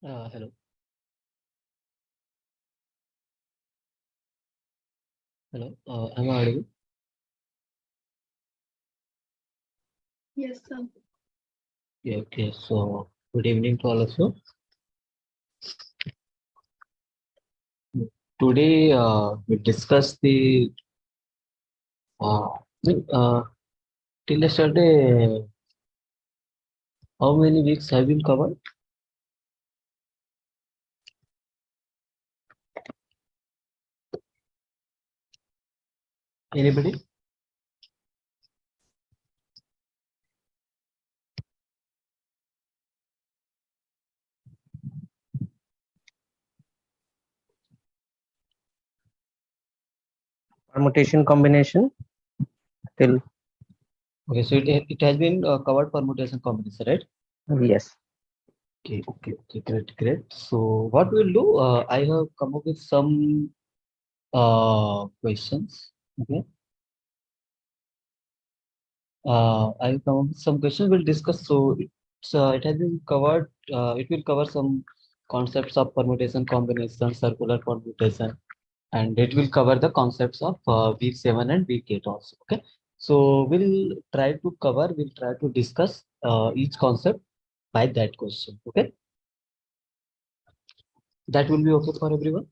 Hello. Hello. Am I audible? Yes, sir. Yeah, okay. So, good evening to all of you. Today, we discuss the uh, uh, till yesterday. How many weeks have been covered? Anybody? Permutation combination till Okay, so it has been covered permutation combination, right? yes. Okay, great. So, what we'll do? I have come up with some questions. Okay. I will come up with some questions. We'll discuss. It has been covered. It will cover some concepts of permutation, combination, circular permutation, and it will cover the concepts of week 7 and week 8 also. Okay. So we'll try to discuss each concept by that question. Okay. That will be okay for everyone.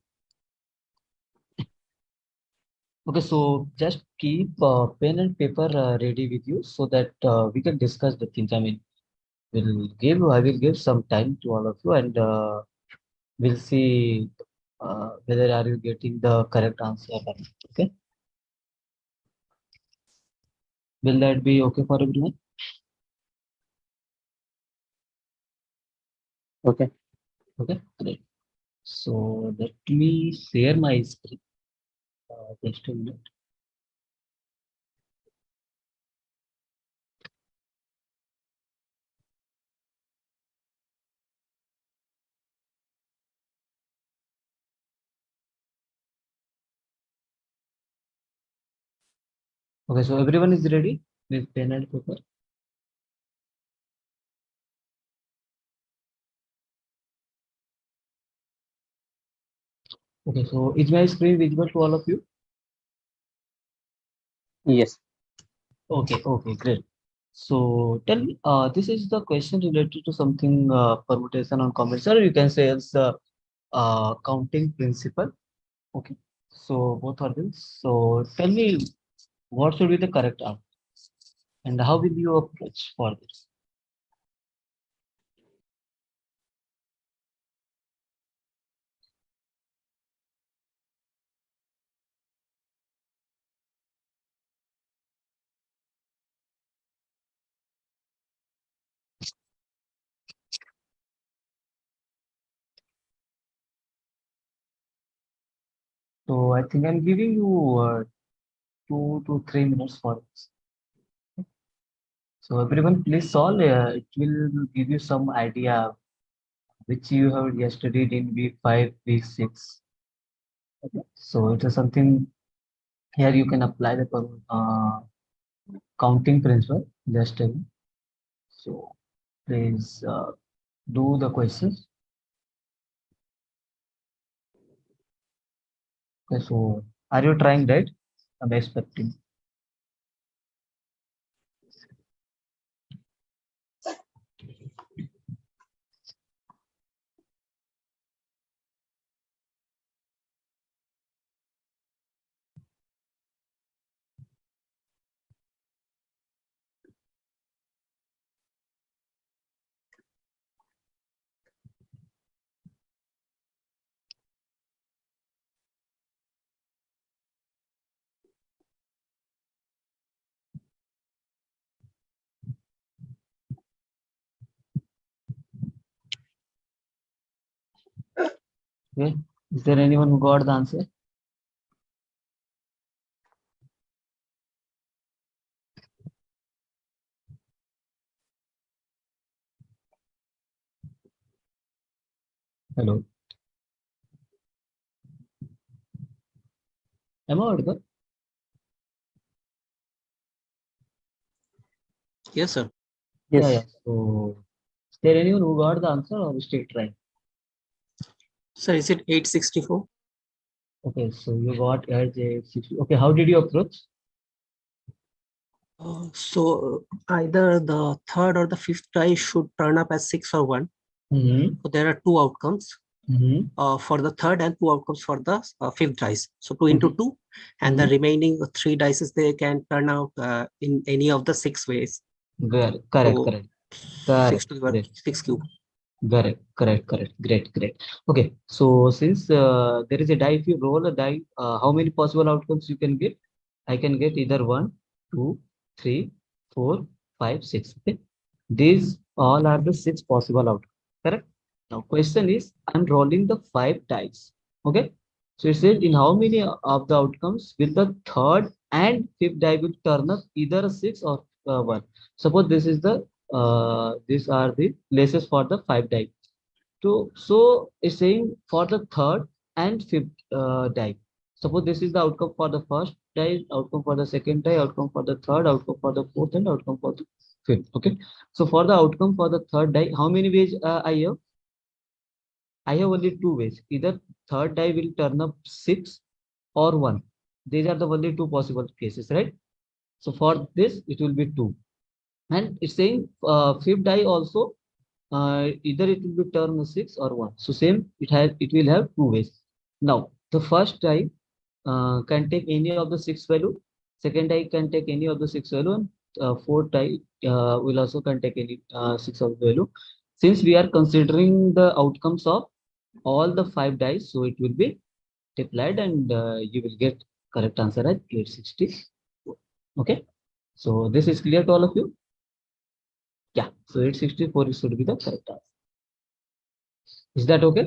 Okay. So just keep pen and paper ready with you so that we can discuss the things. I will give some time to all of you, and we'll see whether are you getting the correct answer or not. Okay. Will that be okay for everyone? Okay. Okay, great. So let me share my screen. Just a minute. Okay, so everyone is ready with pen and paper. Okay, so is my screen visible to all of you? Yes. Okay, great. So tell me, this is the question related to something permutation on combination, or you can say it's counting principle. Okay, so both are this. So tell me, what should be the correct answer, and how will you approach for this? So I think I'm giving you 2 to 3 minutes for this. So everyone, please solve. It will give you some idea which you have yesterday in week 5, week 6. Okay. So it is something here you can apply the counting principle. Just tell me. So please do the questions. Okay, so are you trying that? I'm expecting. Okay. Is there anyone who got the answer? Hello. Am I audible? Yes, sir. Yeah, Yes. yeah. So is there anyone who got the answer or still trying? Sir, is it 864? Okay, so you got edge 860. Okay, how did you approach? So either the third or the fifth die should turn up as 6 or 1. So there are two outcomes for the third and two outcomes for the fifth dice. So 2 into 2, and the remaining 3 dice they can turn out in any of the 6 ways. Correct, So correct. 6 to the power 6 cube. Correct. Great. Okay, so since there is a die, if you roll a die, how many possible outcomes you can get? I can get either 1, 2, 3, 4, 5, 6. Okay, these all are the 6 possible outcomes. Correct. Now, question is, I'm rolling the 5 dice. Okay, so it says in how many of the outcomes will the third and fifth die will turn up either a 6 or 1. Suppose this is the these are the places for the 5 die. So it's saying for the third and fifth die. Suppose this is the outcome for the first die, outcome for the second die, outcome for the third, outcome for the fourth, and outcome for the fifth. Okay. So for the outcome for the third die, how many ways I have? I have only 2 ways. Either third die will turn up 6 or 1. These are the only 2 possible cases, right? So for this, it will be 2. And it's saying fifth die also either it will be turn 6 or 1. So same, it will have 2 ways. Now the first die can take any of the 6 value. Second die can take any of the 6 value, and fourth die will also can take any 6 of the value. Since we are considering the outcomes of all the 5 dice, so it will be multiplied, and you will get correct answer as 860. Okay, so this is clear to all of you. Yeah, so 864 should be the correct answer. Is that okay?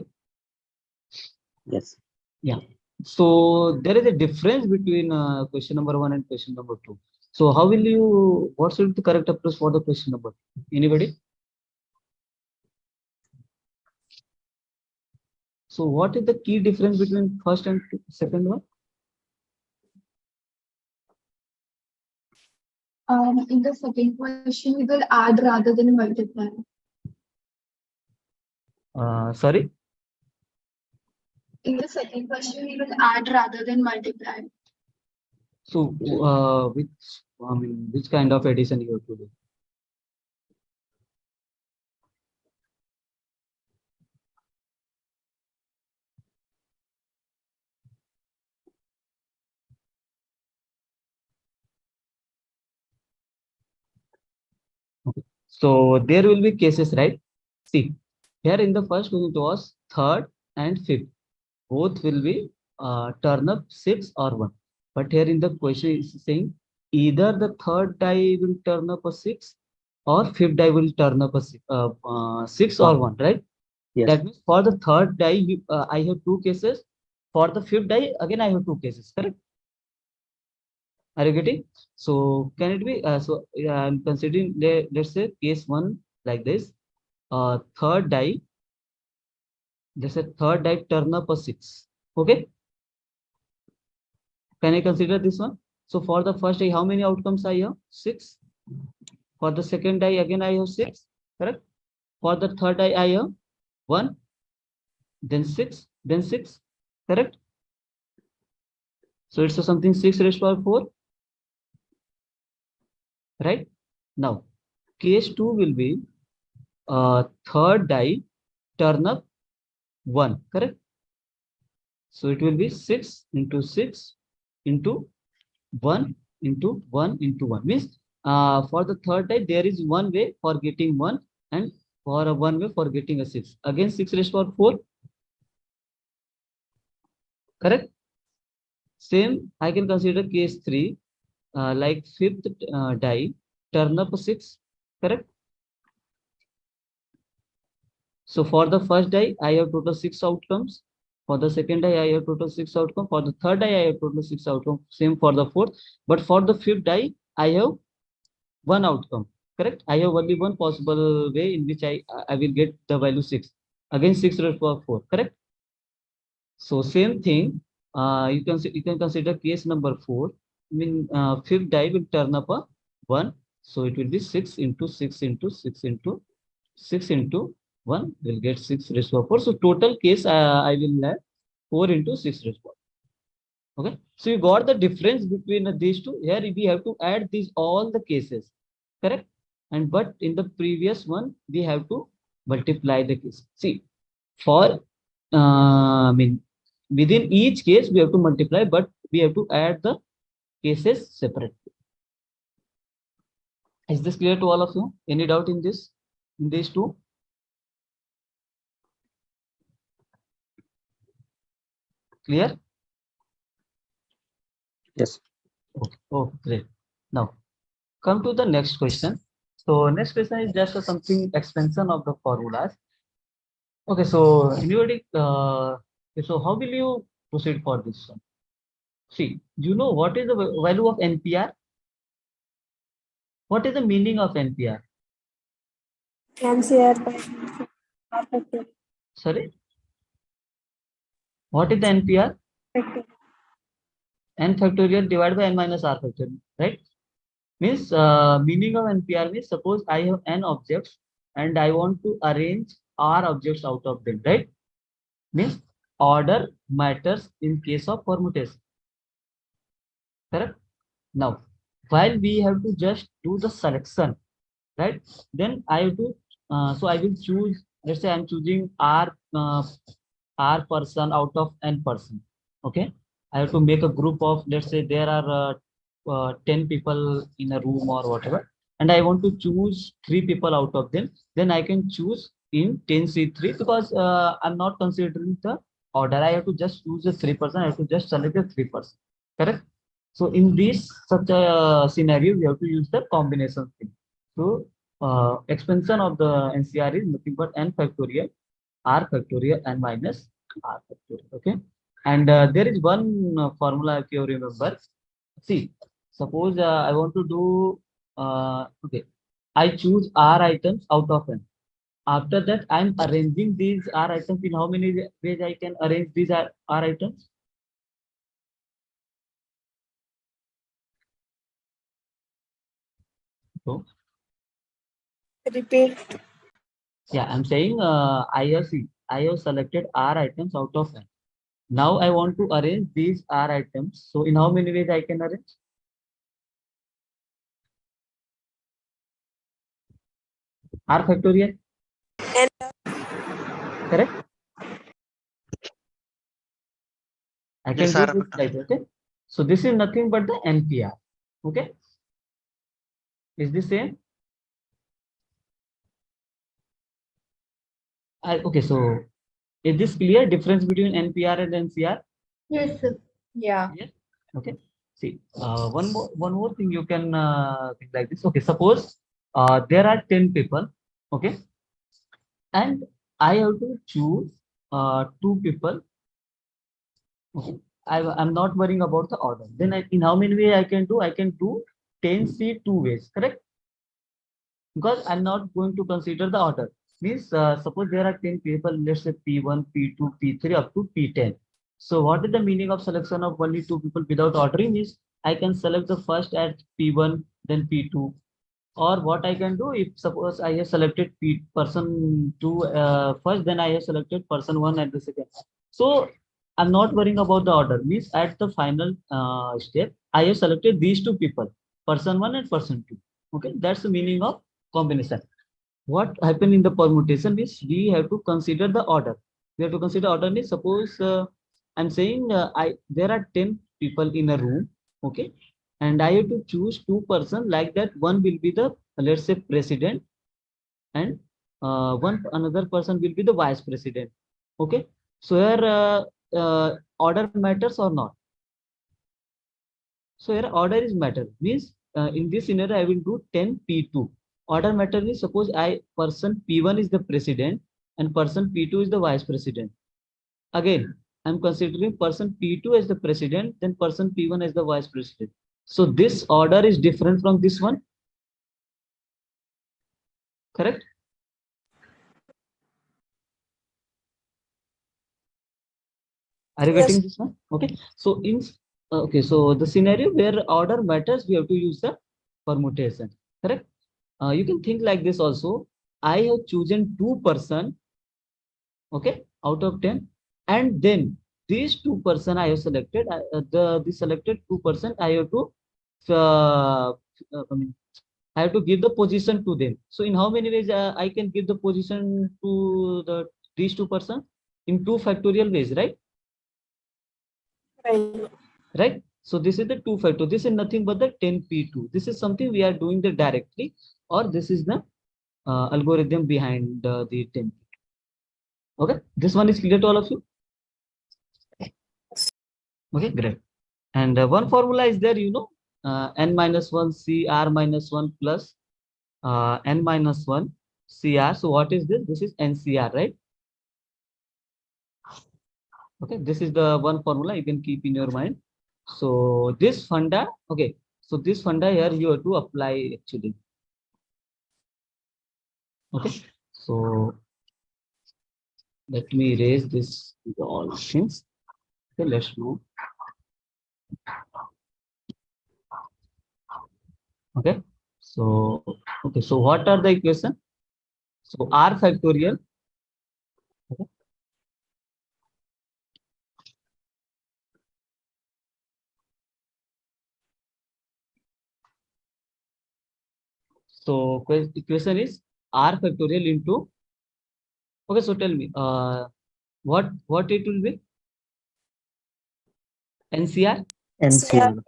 Yes. Yeah. So there is a difference between question number 1 and question number 2. So how will you, what should be the correct approach for the question number 2? Anybody? So what is the key difference between first and second one? In the second question, we will add rather than multiply. Sorry? In the second question, we will add rather than multiply. So which kind of addition you have to do? Okay. So there will be cases, right? See, here in the first one it was third and fifth. Both will be turn up 6 or 1. But here in the question is saying either the third die will turn up a 6 or fifth die will turn up a 6 or 1, right? Yes. That means for the third die, I have 2 cases. For the fifth die, again, I have 2 cases, correct? Are you getting? So can it be? So I'm considering, let's say case 1 like this. Third die, let's say third die turn up a 6. Okay. Can I consider this one? So for the first die, how many outcomes I have? 6. For the second die, again I have 6. Correct. For the third die, I have 1, then 6, then 6. Correct. So it's a something 6 raised to power 4. Right. Now, case 2 will be third die turn up 1. Correct. So it will be 6 into 6 into 1 into 1 into 1. Means for the third die, there is one way for getting 1, and for a one way for getting a 6. Again, 6 raised to power 4. Correct. Same, I can consider case 3, like fifth die, turn up 6. Correct. So for the first die, I have total 6 outcomes. For the second die, I have total 6 outcomes. For the third die, I have total 6 outcomes. Same for the fourth. But for the fifth die, I have 1 outcome. Correct. I have only one possible way in which I will get the value 6. Again, 6 raised to power 4. Correct. So same thing. You can consider case number 4. I mean, fifth die will turn up a 1. So it will be 6 into 6 into 6 into 6 into 1 will get 6 raised to power 4. So total case I will have 4 into 6 raised to power. Okay, so you got the difference between these two. Here we have to add these all the cases, correct? And but in the previous one we have to multiply the case. See, for I mean within each case we have to multiply, but we have to add the cases separately. Is this clear to all of you? Any doubt in this? In these two? Clear? Yes. Okay. Oh, great. Now come to the next question. So next question is just something expansion of the formulas. Okay, so anybody, so how will you proceed for this one? See, you know what is the value of NPR? What is the meaning of NPR? NCR by R factorial. Sorry, what is the NPR? N factorial divided by n minus r factorial, right? Means meaning of NPR means suppose I have n objects and I want to arrange r objects out of them, right? Means order matters in case of permutation, correct? Now, while we have to just do the selection, right? Then I have to, so I will choose, let's say I'm choosing R person out of N person. Okay. I have to make a group of, let's say there are 10 people in a room or whatever. And I want to choose 3 people out of them. Then I can choose in 10C3 because I'm not considering the order. I have to just choose a 3%. I have to just select a 3%. Correct? So in this such a scenario, we have to use the combination thing. So expansion of the NCR is nothing but n factorial, r factorial, and minus r factorial. Okay, and there is one formula if you remember. See, suppose I want to do okay, I choose r items out of n. After that, I'm arranging these r items in how many ways I can arrange these r items? So, Repeat. yeah, I'm saying I have selected R items out of N. Now I want to arrange these R items. So in how many ways I can arrange? R factorial. Correct? I can Yes, do sir. this like, okay? So this is nothing but the NPR. Okay? Is this same? Okay, so is this clear difference between NPR and NCR? Yes, sir. Yeah. Yes. Okay. See, one more thing you can think like this. Okay, suppose there are 10 people. Okay, and I have to choose 2 people. Okay, I'm not worrying about the order. Then in how many ways I can do? I can do 10C 2 ways. Correct? Because I'm not going to consider the order. Means suppose there are 10 people, let's say P1, P2, P3 up to P10. So what is the meaning of selection of only 2 people without ordering is I can select the first at P1, then P2. Or what I can do if suppose I have selected person 2 first, then I have selected person 1 at the second. So I'm not worrying about the order. Means at the final step, I have selected these 2 people, person 1 and person 2. Okay, that's the meaning of combination. What happened in the permutation is we have to consider the order. We have to consider order means suppose I'm saying there are 10 people in a room, okay, and I have to choose 2 persons like that. One will be the, let's say, president, and another person will be the vice president. Okay, so here order matters or not? So here order is matter means in this scenario I will do 10 P2. Order matter is suppose person P1 is the president and person P2 is the vice president. Again, I'm considering person P2 as the president, then person P1 as the vice president. So this order is different from this one. Correct? Are you getting this one? Okay. So okay, so the scenario where order matters, we have to use the permutation. Correct? You can think like this also. I have chosen 2%, okay, out of 10, and then these 2% I have selected, the selected 2% I have to, I mean, I have to give the position to them. So in how many ways I can give the position to these 2%? In 2 factorial ways, right? Right. Right. So this is the 2 factor. This is nothing but the 10p2. This is something we are doing the directly, or this is the algorithm behind the 10p2. Okay, this one is clear to all of you. Okay, great. And one formula is there, n minus 1 cr minus 1 plus n minus 1 cr. So what is this? This is ncr, right? Okay, this is the one formula you can keep in your mind. So this funda, okay, so this funda here you have to apply actually. Okay, so let me erase this all things. Okay, let's move. Okay, so okay, so what are the equation? So r factorial. Okay. So equation is r factorial into. Okay, so tell me, what it will be? NCR. NCR.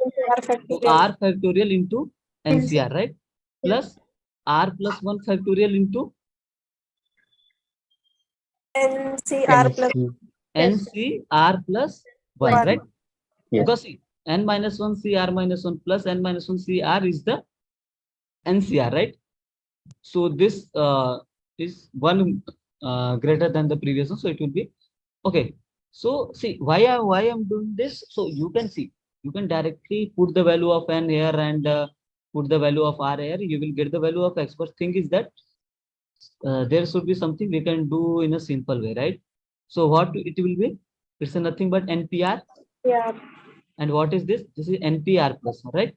So r factorial into NCR, right? Plus r plus 1 factorial into NCR plus NCR plus 1, One. right? Yes. Because see, n minus 1 CR minus 1 plus n minus 1 CR is the NCR, right? So this is one greater than the previous one, so it will be okay. So see why I'm doing this. So you can see, you can directly put the value of n here and put the value of r here. You will get the value of x. But thing is that there should be something we can do in a simple way, right? So what it will be? It's nothing but NPR. Yeah. And what is this? This is NPR plus, right?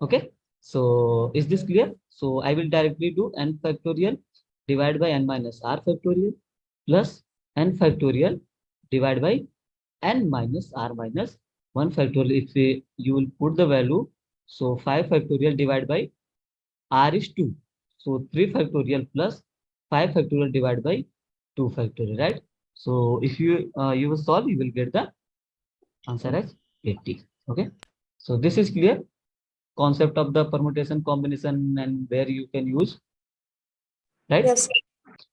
Okay. So is this clear? So I will directly do n factorial divided by n minus r factorial plus n factorial divided by n minus r minus 1 factorial. If you will put the value, so 5 factorial divided by r is 2. So 3 factorial plus 5 factorial divided by 2 factorial, right? So if you will solve, you will get the answer as 80. Okay. So this is clear. Concept of the permutation combination and where you can use, right? Yes.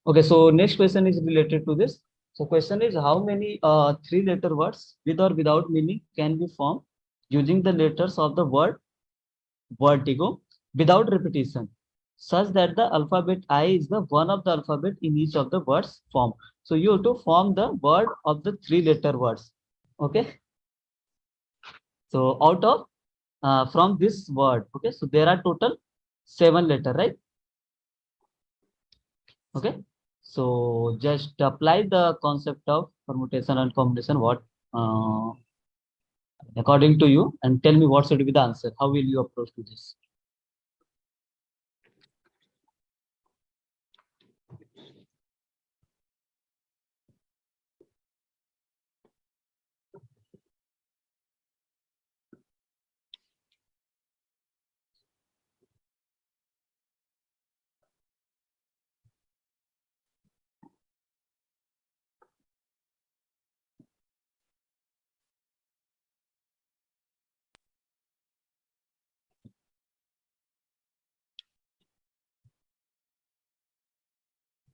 Okay, so next question is related to this. So question is, how many 3-letter words with or without meaning can be formed using the letters of the word vertigo without repetition, such that the alphabet I is the one of the alphabet in each of the words formed. So you have to form the word of the 3-letter words. Okay. So out of from this word, okay, so there are total 7 letters, right? Okay, so just apply the concept of permutation and combination, what according to you, and tell me what should be the answer. How will you approach to this?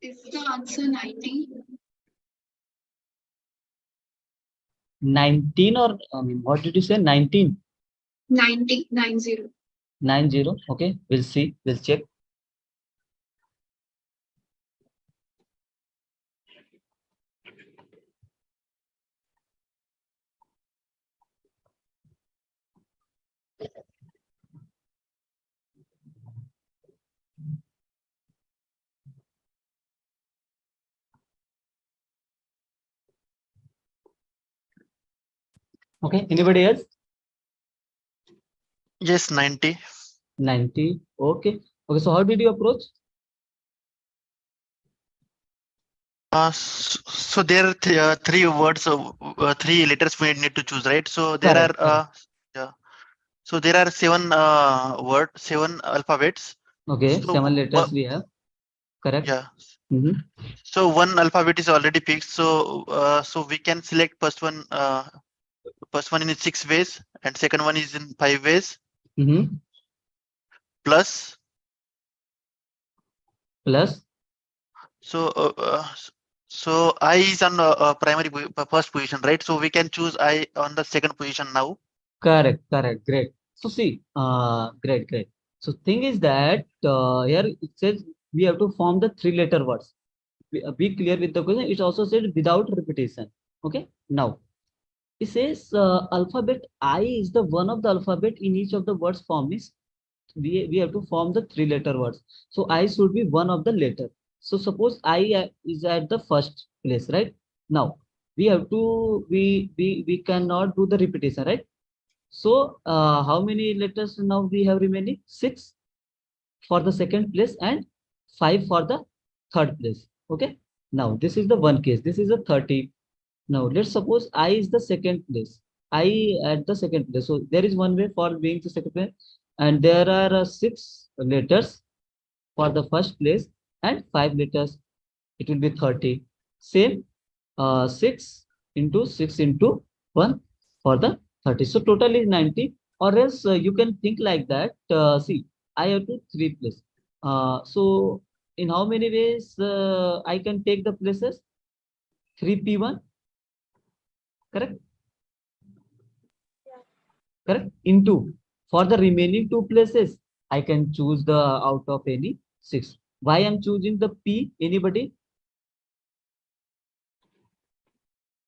Is the answer 90? 19, or I mean, what did you say? 19? 90, 90. 90. Okay, we'll see. We'll check. Okay, anybody else? Yes, 90. 90. Okay. Okay, so how did you approach? So there are three words, three letters we need to choose, right? So there Correct, are yeah. So there are seven alphabets. Okay, So 7 letters we have. Correct. yeah. Mhm. So one alphabet is already fixed. So so we can select first one. First one in 6 ways, and second one is in 5 ways. Mhm. Plus. Plus. So so I is on first position, right? So we can choose I on the second position now. Correct, correct, great. So see, great, great. So thing is that here it says we have to form the 3-letter words. Be clear with the question. It also said without repetition. Okay. Now it says alphabet I is the one of the alphabet in each of the words form is we have to form the 3-letter words. So I should be one of the letter. So suppose I is at the first place, right? Now we have to we cannot do the repetition, right? So how many letters now we have remaining? 6 for the second place and 5 for the third place. Okay. Now this is the one case. This is a 30. Now let's suppose I is the second place. I at the second place. So there is one way for being the second place, and there are 6 letters for the first place and 5 letters. It will be 30. Same 6 into 6 into 1 for the 30. So total is 90. Or else you can think like that. See, I have to 3 places. So in how many ways I can take the places? 3p1. Correct? Correct? Into. For the remaining 2 places, I can choose the out of any 6. Why I'm choosing the P? Anybody?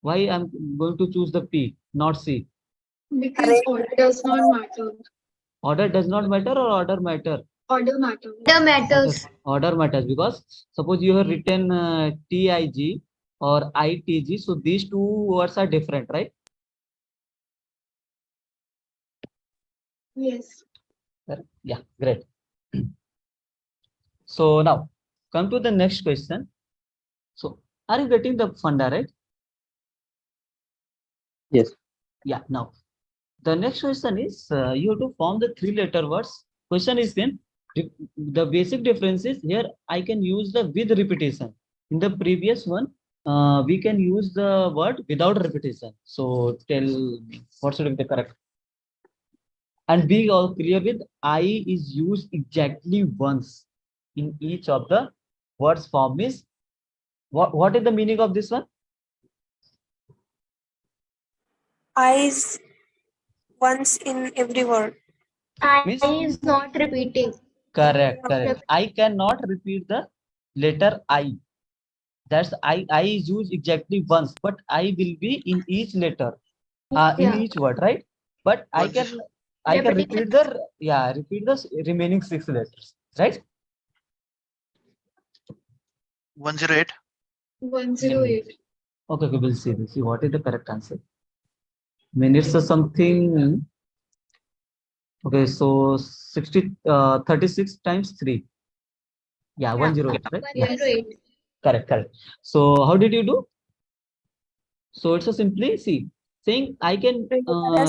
Why I'm going to choose the P, not C? Because order does not matter. Order does not matter or order matter? Order matters. Order matters. Order matters because suppose you have written TIG or ITG. So these two words are different, right? Yes. Yeah, great. So now come to the next question. So are you getting the funda, right? Yes. Yeah. Now the next question is you have to form the 3-letter words. Question is then the basic difference is here I can use the with repetition. In the previous one, we can use the word without repetition. So tell me what should be the correct. And be all clear with I is used exactly once in each of the words form is what is the meaning of this one? I is once in every word. Means is not repeating. correct, correct. I cannot repeat the letter I. That's I is used exactly once, but I will be in each letter, in each word, right? But I can repeat the repeat the remaining 6 letters, right? 108. 108. Okay, we will see. We'll see what is the correct answer. Minutes or something. Okay, so 36 times 3. Yeah, 108, right? Yeah. 108. Correct, correct. So how did you do? So it's a simply see saying I can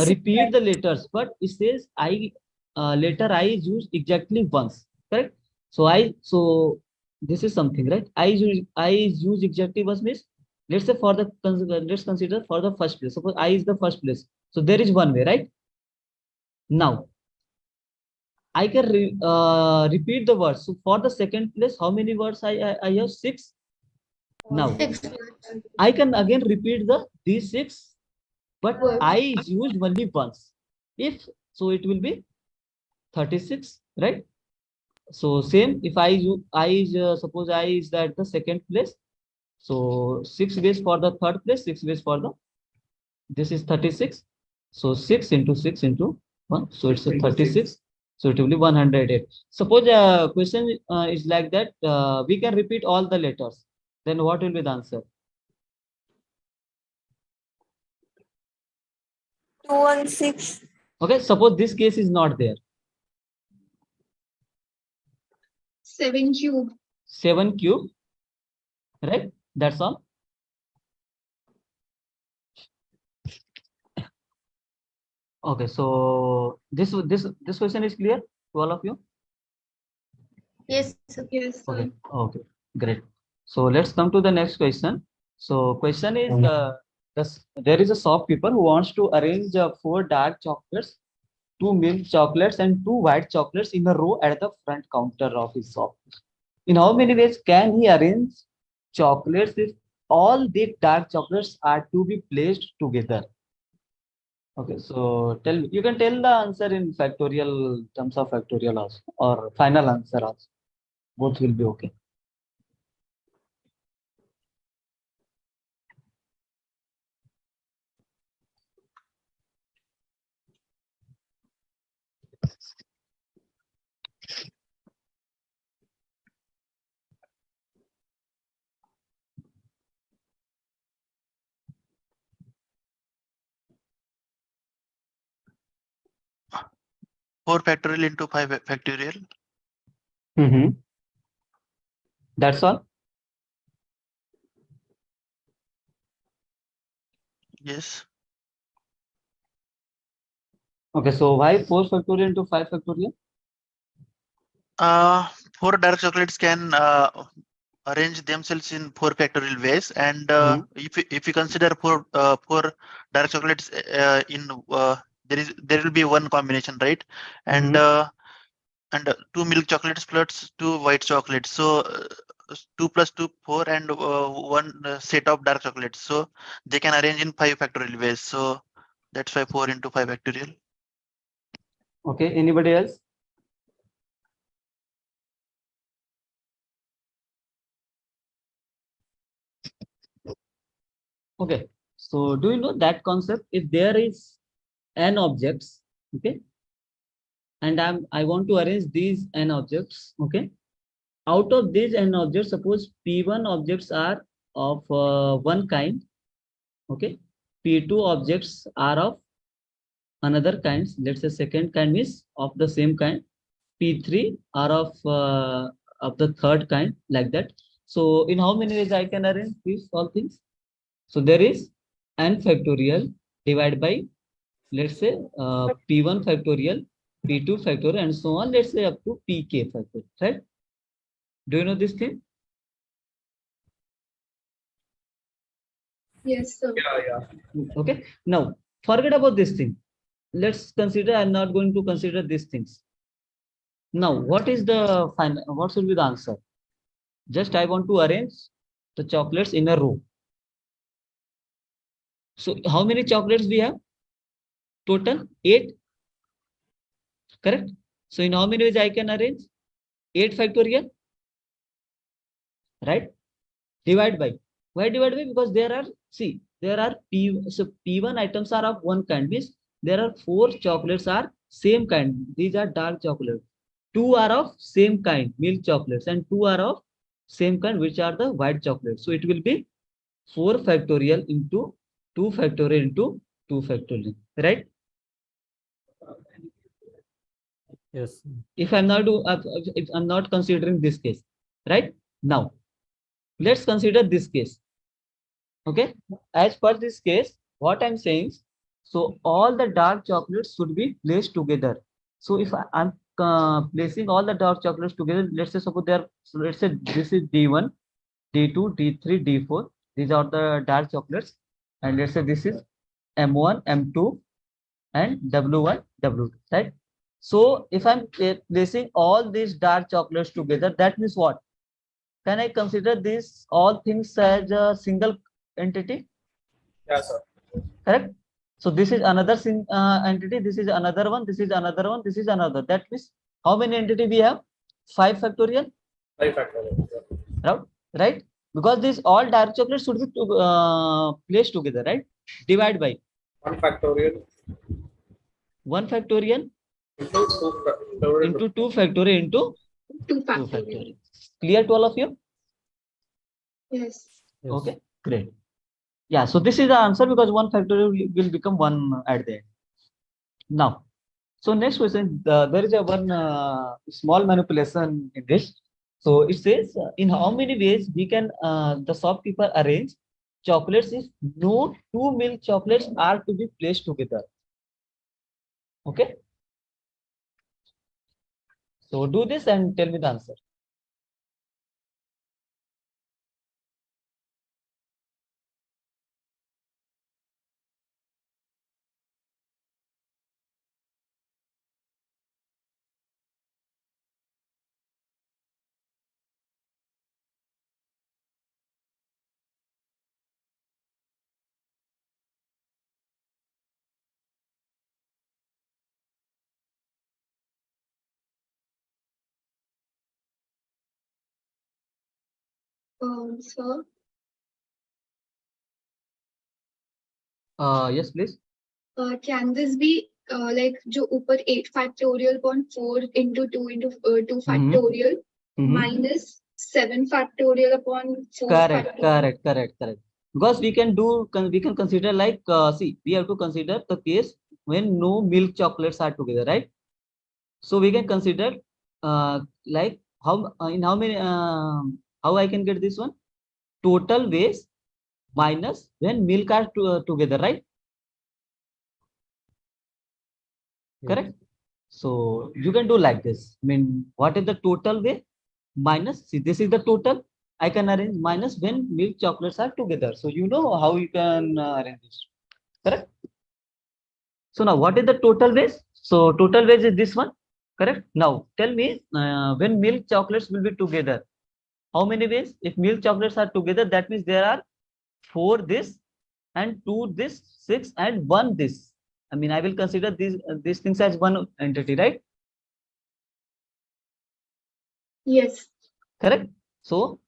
repeat the letters, but it says I letter I is used exactly once. Correct. So this is something, right? I is used exactly once means let's say for the let's consider for the first place. Suppose I is the first place. So there is one way, right? Now I can repeat the words. So for the second place, how many words I have? 6. Now 6. I can again repeat these 6, but I is used only once. If so, it will be 36, right? So same if I is suppose I is at the second place. So 6 ways for the third place, 6 ways for the this is 36. So 6 into 6 into 1. So it's a 36. So it will be 108. Suppose a question is like that. We can repeat all the letters. Then what will be the answer? 216. Okay. Suppose this case is not there. 7 cube. 7 cube. Right? That's all. Okay, so this question is clear to all of you. Yes, sir. Yes, sir. Okay, okay, great. So let's come to the next question. So question is, there is a shopkeeper who wants to arrange 4 dark chocolates, 2 milk chocolates, and 2 white chocolates in a row at the front counter of his shop. In how many ways can he arrange chocolates if all the dark chocolates are to be placed together? Okay, so you can tell the answer in factorial terms of factorial also, or final answer also. Both will be okay. Four factorial into 5 factorial. That's all. Yes. Okay, so why 4 factorial into 5 factorial? 4 dark chocolates can arrange themselves in 4 factorial ways, and if you consider 4 dark chocolates in there will be one combination, right? And 2 milk chocolates plus 2 white chocolates, so 2 plus 2 4, and one set of dark chocolates, so they can arrange in 5 factorial ways, so that's why 4 into 5 factorial. Okay, anybody else? Okay, so do you know that concept? If there is n objects, okay, and I want to arrange these n objects, okay, out of these n objects, suppose p1 objects are of one kind, okay, p2 objects are of another kinds, let's say second kind is of the same kind, p3 are of the third kind, like that. So in how many ways I can arrange these all things? So there is n factorial divided by, let's say, p1 factorial, p2 factorial, and so on, let's say up to pk factorial, right? Do you know this thing? Yes, sir. Okay, now forget about this thing. Let's consider, I'm not going to consider these things. Now, what is the final, what should be the answer? Just I want to arrange the chocolates in a row. So how many chocolates we have? Total 8. Correct? So in how many ways I can arrange? 8 factorial, right? Divide by. Why divide by? Because there are, see, there are P1 items are of one kind, means there are 4 chocolates are same kind. These are dark chocolates. 2 are of same kind, milk chocolates, and 2 are of same kind, which are the white chocolates. So it will be 4 factorial into 2 factorial into 2 factorial, right? Yes. If I'm not considering this case, right? Now, let's consider this case. Okay, as per this case, what I'm saying, so all the dark chocolates should be placed together. So if I'm placing all the dark chocolates together, let's say suppose there, so let's say this is D1, D2, D3, D4. These are the dark chocolates, and let's say this is M1, M2, and W1, W2, right? So if I'm placing all these dark chocolates together, that means what? Can I consider these all things as a single entity? Yes, sir. Correct. So this is another entity. This is another one. This is another one. This is another. That means how many entity we have? 5 factorial. 5 factorial. Right? Because these all dark chocolates should be placed together, right? Divide by 1 factorial 1 factorial into 2 factorial into 2 factorial into 2 2 factorial. factorial. Clear to all of you? Yes. Okay, great. Yeah, so this is the answer, because 1 factorial will become 1 at the end. Now, so next question, there is a one small manipulation in this. So it says in how many ways we can the shopkeeper arrange chocolates if no two milk chocolates are to be placed together. Okay. So do this and tell me the answer. Sir, Yes, please. can this be like जो ऊपर 8 factorial upon 4 into 2 into 2 factorial minus 7 factorial upon 4 Correct, factorial? correct. Because we can do, we can consider like, see, we have to consider the case when no milk chocolates are together, right? So we can consider like how in how many how I can get this one total ways minus when milk are together, right? Correct. So you can do like this. I mean, what is the total way minus? See, this is the total. I can arrange minus when milk chocolates are together. So you know how you can arrange this. Correct. So now what is the total ways? So total ways is this one. Correct. Now tell me when milk chocolates will be together. How many ways? If milk chocolates are together, that means there are 4 this and 2 this, 6 and 1 this. I mean, I will consider these things as one entity, right? Yes. Correct. So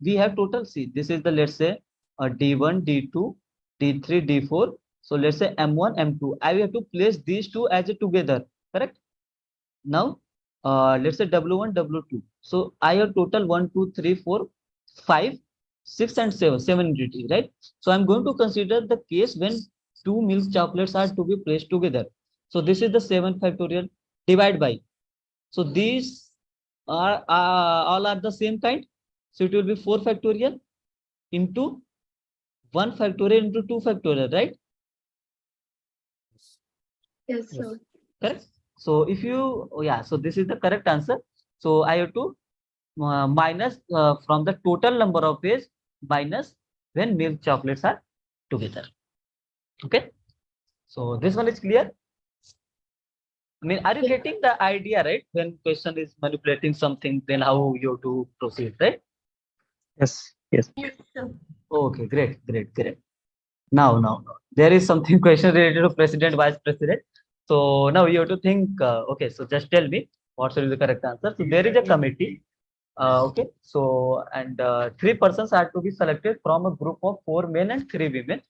we have total. See, this is the, let's say D1, D2, D3, D4. So let's say M1, M2. I will have to place these two as a together. Correct. Now let's say W1, W2. So I have total 1, 2, 3, 4, 5, 6 and 7. 7 entity, right? So I'm going to consider the case when two milk chocolates are to be placed together. So this is the 7 factorial divide by. So these are all are the same kind. So it will be 4 factorial into 1 factorial into 2 factorial, right? Yes, sir. Correct. So if you, oh yeah, so this is the correct answer. So I have to minus from the total number of ways minus when milk chocolates are together. Okay. So this one is clear. I mean, are you getting the idea, right? When question is manipulating something, then how you have to proceed, right? Yes. Yes. Yes, sir. Okay, great. Now, there is something question related to president, vice president. So now you have to think. Okay, so just tell me what should be the correct answer. So there is a committee. Okay, so and 3 persons are to be selected from a group of 4 men and 3 women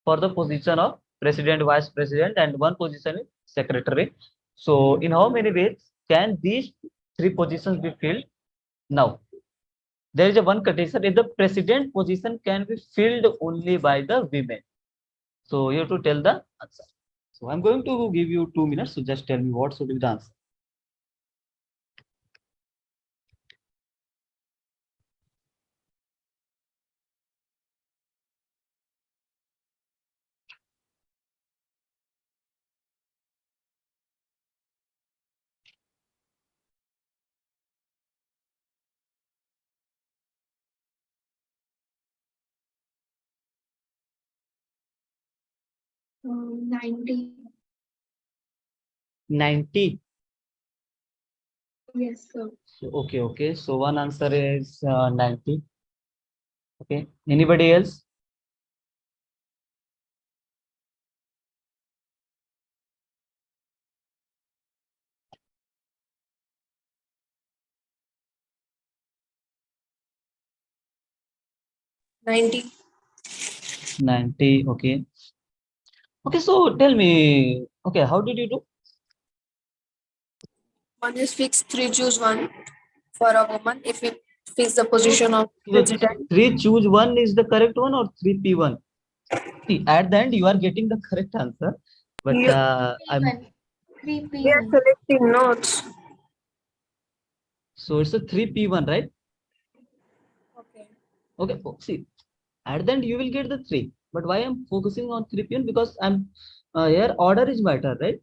for the position of president, vice president, and 1 position is secretary. So in how many ways can these 3 positions be filled? Now there is a one condition: if the president position can be filled only by the women. So you have to tell the answer. So I'm going to give you 2 minutes. So just tell me what should be the answer. Um, 90. 90. Yes, sir. So, okay. So one answer is 90. Okay. Anybody else? ninety. 90. Okay. Okay. So tell me. Okay. How did you do? One is fixed, 3 choose 1 for a woman if it fits the position of So president. 3 choose 1 is the correct one or 3P1? See, at the end you are getting the correct answer, but I'm 3P1. We are selecting notes. So it's a 3p1, right? Okay. Okay. Oh, see, at the end you will get the 3. But why I'm focusing on 3p1? Because I'm here order is matter, right?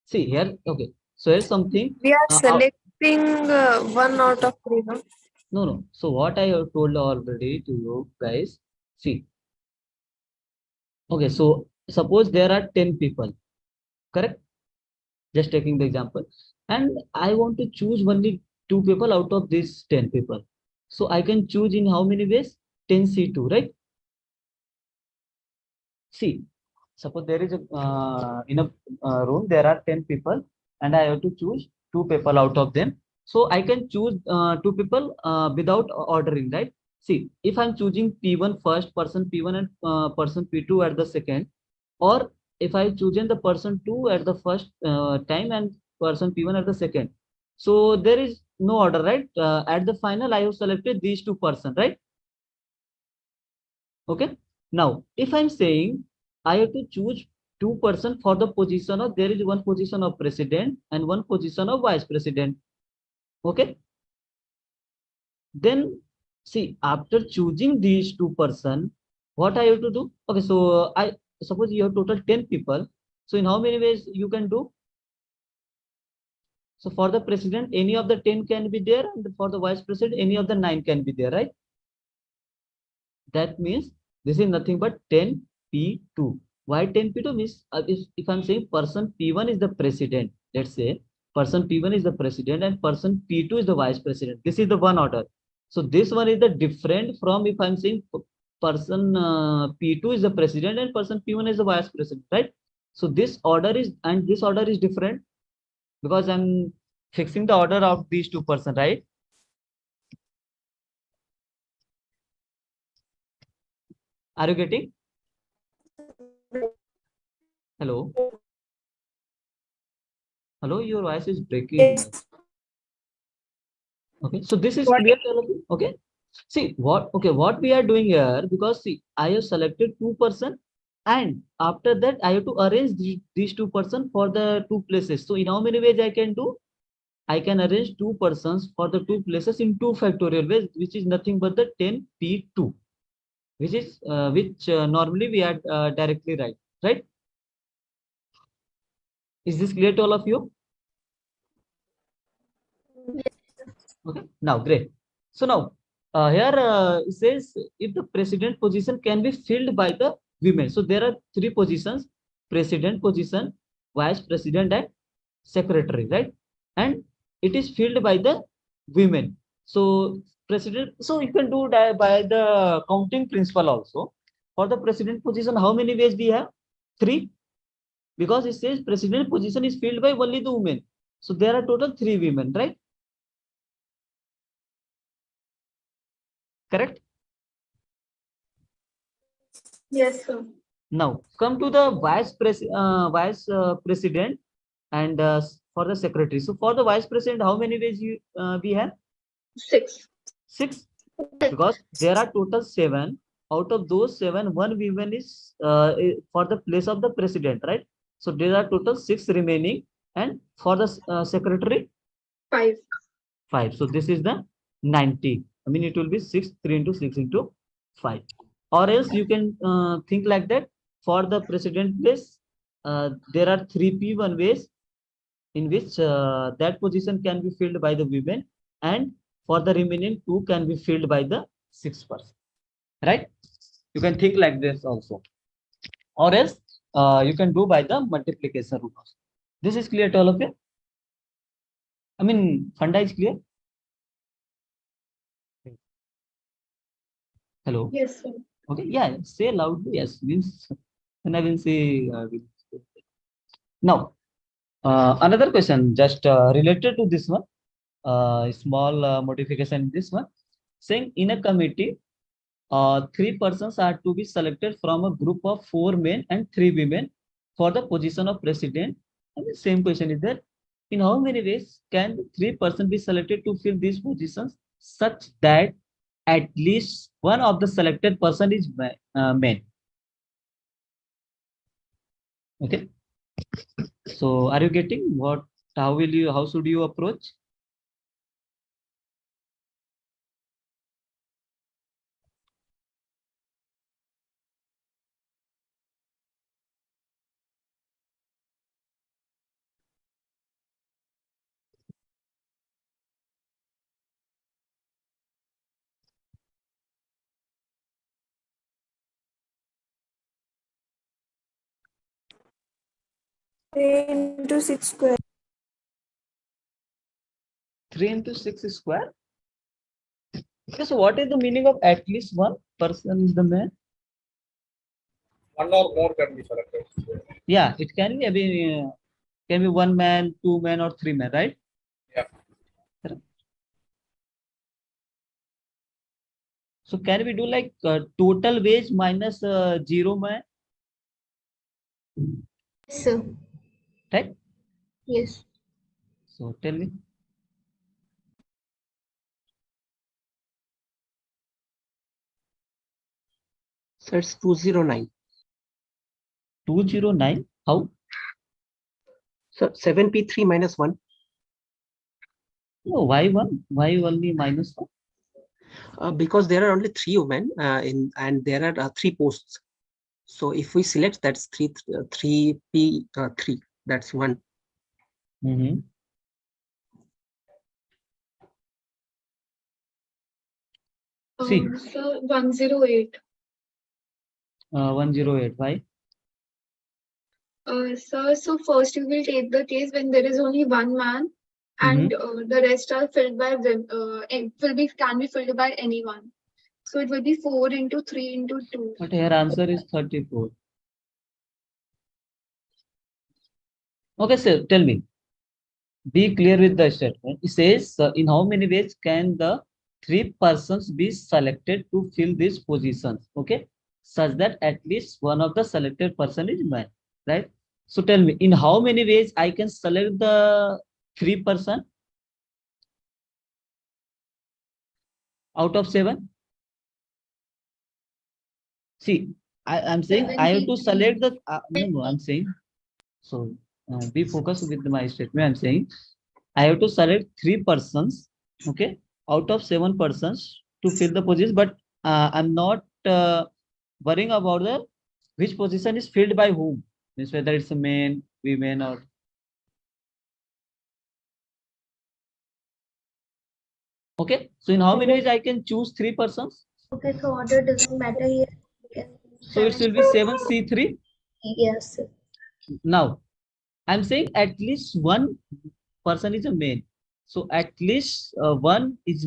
See here. Okay. So here's something. We are How? selecting one out of three, no? No, no. So what I have told already to you guys. See. Okay. So suppose there are 10 people. Correct? Just taking the example, and I want to choose only 2 people out of these 10 people. So I can choose in how many ways? 10c2, right? See, suppose there is a in a room there are 10 people, and I have to choose 2 people out of them. So I can choose 2 people without ordering, right? See, if I'm choosing P1 first, person P1 and person P2 at the second, or if I chosen the person 2 at the first time and person P1 at the second. So there is no order, right? At the final, I have selected these 2 persons, right? Okay. Now, if I'm saying I have to choose 2 persons for the position of, there is one position of president and one position of vice president. Okay. Then see, after choosing these 2 persons, what I have to do? Okay. So I suppose you have total 10 people. So in how many ways you can do? So for the president, any of the 10 can be there, and for the vice president, any of the 9 can be there, right? That means this is nothing but 10p2. Why 10p2 means if I'm saying person p1 is the president, let's say person p1 is the president and person p2 is the vice president. This is the one order. So this one is the different from if I'm saying person p2 is the president and person p1 is the vice president, right? So this order is, and this order is different because I'm fixing the order of these 2 persons, right? Are you getting? Hello? Hello, your voice is breaking. Yes. Okay, so this is What? clear to all of you? Okay. See what we are doing here, because see, I have selected 2 persons, and after that I have to arrange these 2 persons for the 2 places. So in how many ways I can do? I can arrange 2 persons for the 2 places in 2 factorial ways, which is nothing but the 10p2, which is normally we are directly right? Is this clear to all of you? Okay, now great. So now here it says if the president position can be filled by the women. So there are 3 positions: president position, vice president, and secretary, right? And it is filled by the women. So president, so you can do that by the counting principle also. For the president position, how many ways we have? 3, because it says president position is filled by only the women. So there are total 3 women, right? Correct? Yes, sir. Now come to the vice president and for the secretary. So for the vice president, how many ways we have? 6. 6, because there are total 7. Out of those 7, one woman is for the place of the president, right? So there are total 6 remaining, and for the secretary 5. 5. So this is the 90. I mean, it will be 6, 3 into 6 into 5. Or else you can think like that. For the president place, there are 3p1 ways in which that position can be filled by the women, and for the remaining 2 can be filled by the 6%. Right? You can think like this also. Or else you can do by the multiplication rule. This is clear to all of you? I mean, funda is clear? Hello? Yes, sir. Okay, yeah, say loudly, yes, means, and I will say, now, another question just related to this one, small modification in this one, saying in a committee, 3 persons are to be selected from a group of 4 men and 3 women for the position of president. And the same question is there. In how many ways can 3 persons be selected to fill these positions such that at least one of the selected person is men? Okay. So are you getting what How should you approach? Into 6 square. 3 into 6 square. Okay, so what is the meaning of at least one person is the man? One or more can be selected. Yeah, it can be one man, two men, or three men, right? Yeah. So can we do like total wage minus 0 man, Yes, sir. right? Yes. So tell me. So it's 209. 209. How? So 7p3 minus 1. No, why 1? Why only minus 1? Because there are only 3 women and there are 3 posts. So if we select, that's 3p3, that's 1. Mm-hmm. See. So 108. 108. Why? Sir, so first you will take the case when there is only one man and the rest are filled by them. Can be filled by anyone. So it will be 4 into 3 into 2. But here answer is 34. Okay, sir, tell me. Be clear with the statement. It says, in how many ways can the 3 persons be selected to fill these positions? Okay, such that at least one of the selected person is man, right? So tell me, in how many ways I can select the 3 person out of 7? See, I'm saying I have to select the no, I'm saying so. Be focused with my statement. I'm saying I have to select 3 persons, okay, out of 7 persons to fill the position, but I'm not worrying about the which position is filled by whom, means whether it's a man, women, or okay. So in how many ways I can choose 3 persons? Okay, so order doesn't matter here. So it will be 7C3. Yes. Now I'm saying at least one person is a male. So at least one is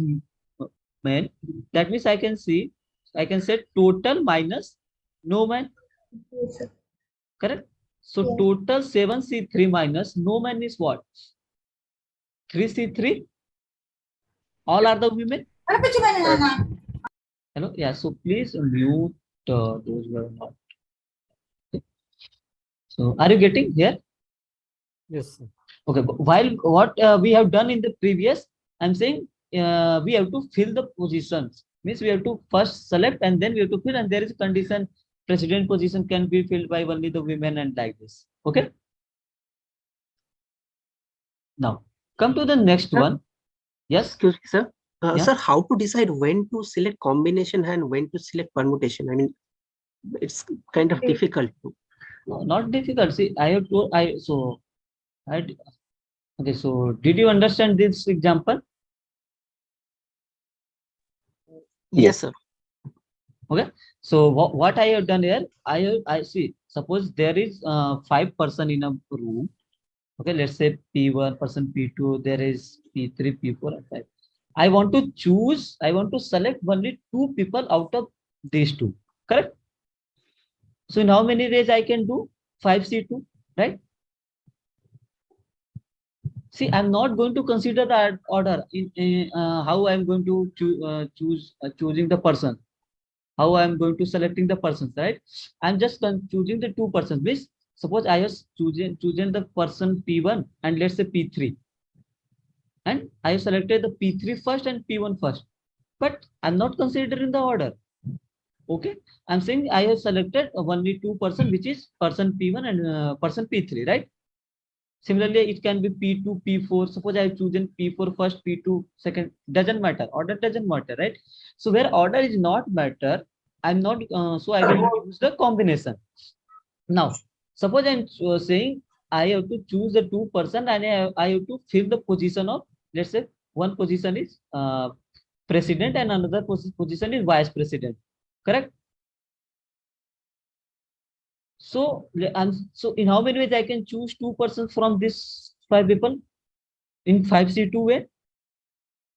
male. That means I can set total minus no man. Yes, sir. Correct? So Yeah. total 7C3 minus no man is what? 3C3. All are the women. Hello. Yeah. So please mute those who are not. Okay. So are you getting here? Yes, sir. Okay. While what we have done in the previous, I'm saying we have to fill the positions. Means we have to first select and then we have to fill, and there is a condition president position can be filled by only the women and like this. Okay. Now come to the next one. Yes. Excuse me, sir. Yeah. Sir, how to decide when to select combination and when to select permutation? I mean, it's kind of difficult. No, not difficult. See, I have to. Okay. So did you understand this example? Yes, sir. Okay. So what I have done here, I see. Suppose there is 5 person in a room. Okay, let's say P1 person, P2, there is P3, P4, and 5. I want to select only 2 people out of these 2. Correct? So in how many ways I can do 5C2, right? See, I'm not going to consider the order in how I'm going to choosing the person. How I'm going to selecting the persons, right? I'm just choosing the 2 persons. Which suppose I have chosen the person P1 and let's say P3, and I have selected the P3 first and P1 first, but I'm not considering the order. Okay, I'm saying I have selected only 2 person, which is person P1 and person P3, right? Similarly, it can be P2, P4. Suppose I have chosen P4 first, P2 second. Doesn't matter. Order doesn't matter, right? So where order is not matter, I'm not. So I will use the combination. Now, suppose I'm saying I have to choose the two person and I have to fill the position of, let's say one position is president and another position is vice president. Correct? So so in how many ways I can choose two persons from this five people in 5C2 way?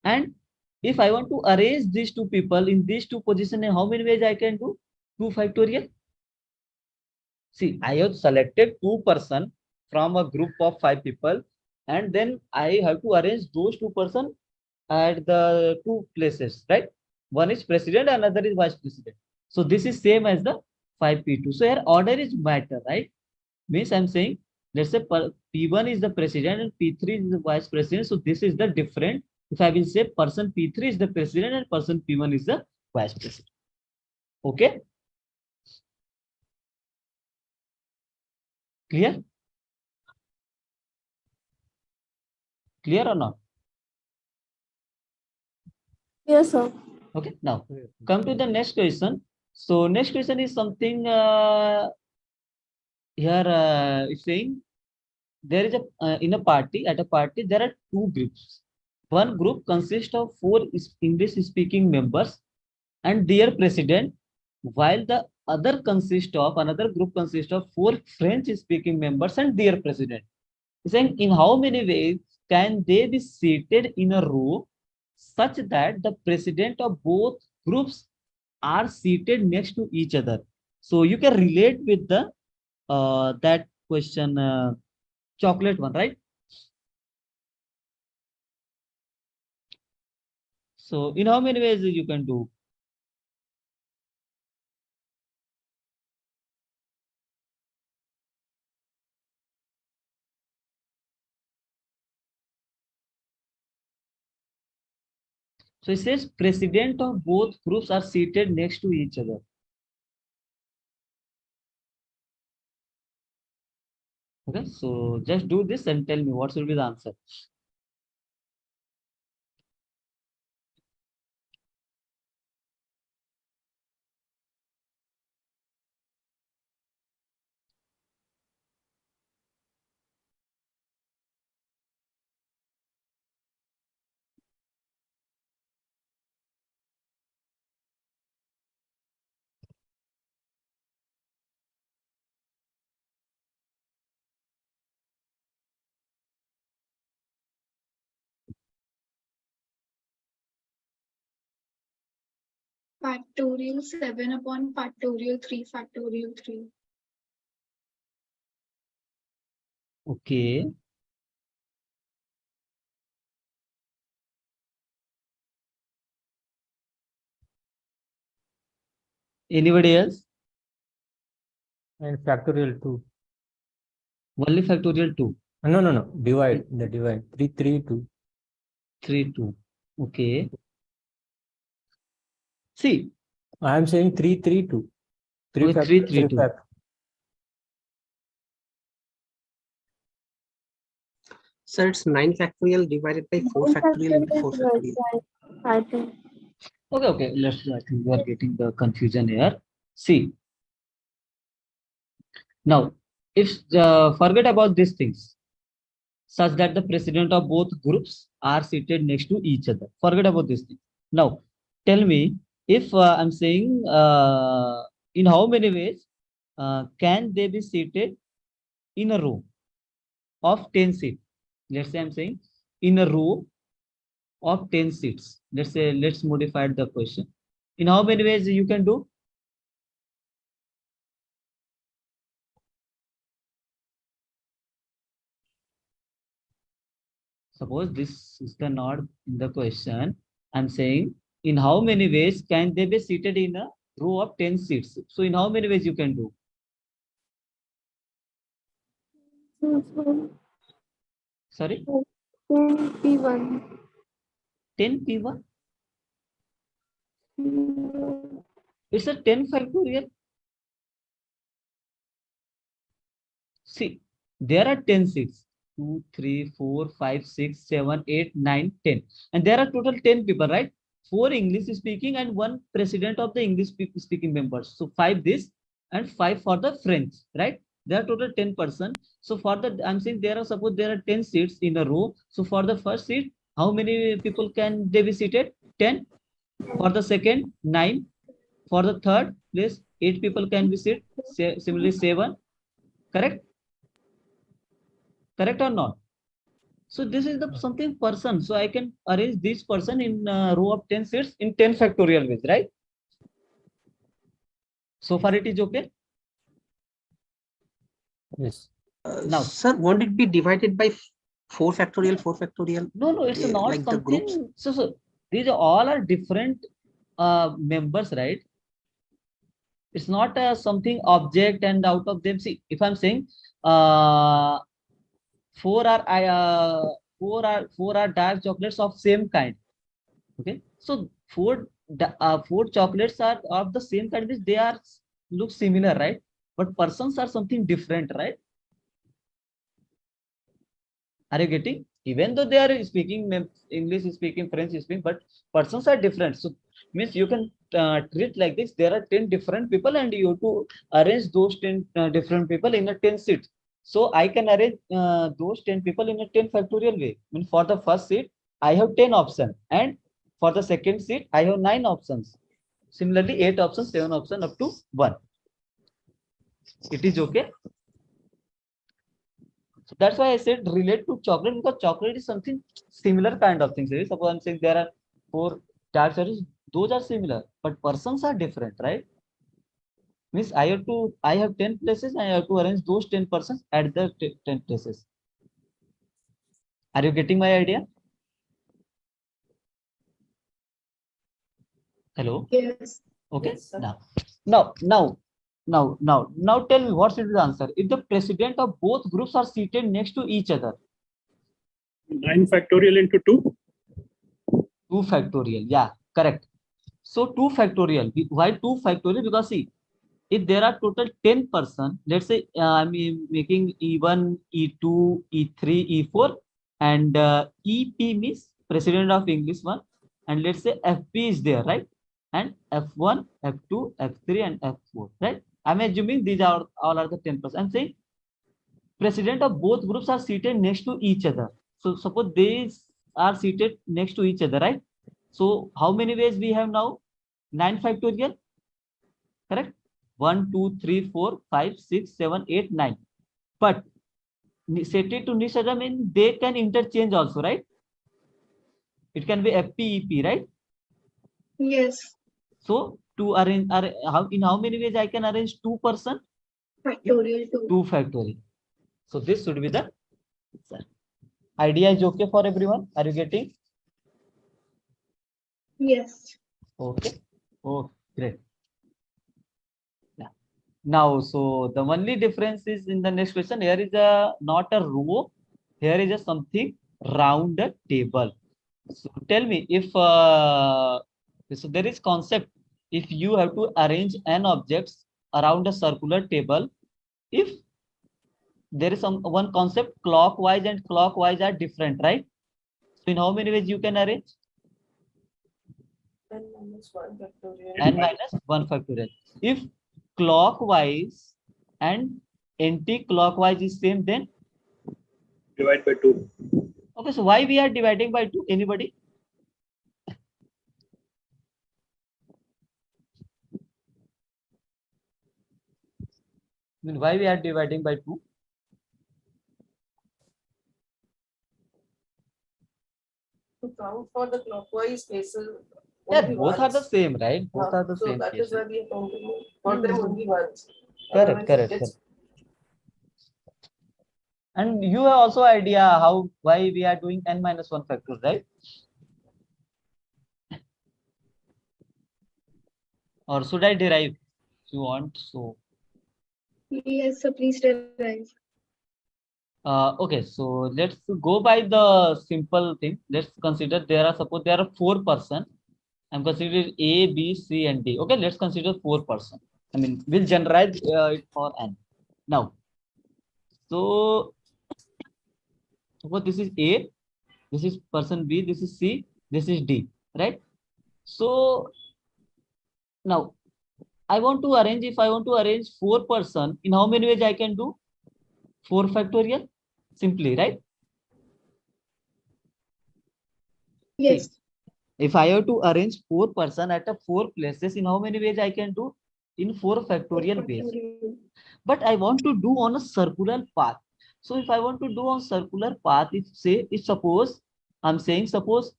And if I want to arrange these two people in these two positions, in how many ways I can do? 2 factorial. See, I have selected two person from a group of five people, and then I have to arrange those two person at the two places, right? One is president, another is vice president. So this is same as the 5P2. So here order is matter, right? Means I'm saying, let's say P1 is the president and P3 is the vice president. So this is the different. If I will say person P3 is the president and person P1 is the vice president. Okay. Clear? Clear or not? Yes, sir. Okay. Now come to the next question. So next question is something here it's saying there is a in a party, at a party there are two groups. One group consists of four English speaking members and their president, while the other consists of another group consists of four French speaking members and their president. It's saying in how many ways can they be seated in a row such that the president of both groups are seated next to each other? So you can relate with the that question chocolate one, right? So in how many ways you can do? So it says president of both groups are seated next to each other. Okay, so just do this and tell me what will be the answer. Factorial 7 upon factorial 3 factorial 3. Okay. Anybody else? And factorial 2. Only factorial 2. No. Divide. The divide. 3, 3, 2. 3, 2. Okay. See. I am saying 3, 3, 2. 3 Okay, 3, 3, 2. So it's 9 factorial divided by 4 factorial into 4 factorial. I think. Okay. I think we are getting the confusion here. See. Now, if forget about these things, such that the president of both groups are seated next to each other. Forget about this thing. Now, tell me if I'm saying in how many ways can they be seated in a row of 10 seats? Let's say I'm saying in a row of 10 seats. Let's say, let's modify the question. In how many ways you can do? Suppose this is the not in the question. I'm saying in how many ways can they be seated in a row of 10 seats? So in how many ways you can do? Sorry? 10 P1. 10 P1? It's a 10 factorial. See, there are 10 seats. 2, 3, 4, 5, 6, 7, 8, 9, 10. And there are total 10 people, right? 4 English speaking and 1 president of the English speaking members. So 5 this and 5 for the French, right? There are total 10%. So for the, I'm saying there are, suppose there are 10 seats in a row. So for the first seat, how many people can they be seated? 10. For the second, 9. For the third place, 8 people can be seated. Similarly, 7. Correct? Correct or not? So this is the something person. So I can arrange this person in a row of 10 seats in 10 factorial ways, right? So far it is okay. Yes. Now, sir, won't it be divided by 4 factorial, 4 factorial? no, it's Yeah, not like the groups. something. So these are all are different members, right? It's not something object and out of them. See, if I'm saying uh, four are four are dark chocolates of same kind. Okay, so four chocolates are of the same kind, which they are look similar, right? But persons are something different, right? Are you getting? Even though they are speaking English, speaking French, speaking, but persons are different. So means you can treat like this. There are 10 different people, and you have to arrange those 10 different people in a 10 seat. So I can arrange those 10 people in a 10 factorial way. I mean, for the first seat, I have 10 options, and for the second seat, I have 9 options. Similarly, 8 options, 7 options, up to 1. It is okay. So that's why I said relate to chocolate, because chocolate is something similar kind of things. Suppose I'm saying there are 4 dark chocolates, those are similar, but persons are different, right? Means I have 10 places and I have to arrange those 10 persons at the 10 places. Are you getting my idea? Hello? Yes. Okay. Yes, sir. Now tell me what should be the answer. If the president of both groups are seated next to each other. 9 factorial into 2. 2 factorial. Yeah, correct. So 2 factorial. Why 2 factorial? Because see, if there are total 10 person, let's say I'm making E1, E2, E3, E4, and EP means president of English one, and let's say FP is there, right? And F1, F2, F3, and F4, right? I'm assuming these are all are the 10%. I'm saying president of both groups are seated next to each other. So suppose these are seated next to each other, right? So how many ways we have now? 9 factorial, correct? 1, 2, 3, 4, 5, 6, 7, 8, 9. But seated to each other means they can interchange also, right? It can be FP, EP, right? Yes. So to arrange, in how many ways I can arrange 2 person? Factorial 2. 2 factorial. So this should be the idea. Is okay for everyone? Are you getting? Yes. Okay. Oh, great. Yeah. Now, so the only difference is in the next question. Here is a not a row. Here is a something round a table. So tell me if so there is concept. If you have to arrange an objects around a circular table, if there is some one concept clockwise and clockwise are different, right? So in how many ways you can arrange? N minus 1 factorial. N minus 1 factorial. If clockwise and anti-clockwise is same, then Divide by 2. okay. So why we are dividing by 2? Anybody? I mean, why we are dividing by 2? To count for the clockwise spaces. Yeah, only both are the once. same, right? Both are the So same that is cases. why we are counting for them only once. Correct, Otherwise, correct, it's correct. And you have also idea how why we are doing n minus 1 factor, right? Or should I derive if you want? So Yes, so please derive. okay, so let's go by the simple thing. Let's consider there are, suppose there are 4 person. I'm considering A, B, C, and D. Okay, let's consider 4 person. I mean, we'll generalize it for n. Now, so Suppose this is A, this is person B, this is C, this is D, right? So now I want to arrange, if I want to arrange 4 person, in how many ways I can do? 4 factorial, simply, right? Yes. See, if I have to arrange 4 person at a 4 places, in how many ways I can do? In 4 factorial ways. But I want to do on a circular path. So if I want to do on circular path, if suppose I'm saying, suppose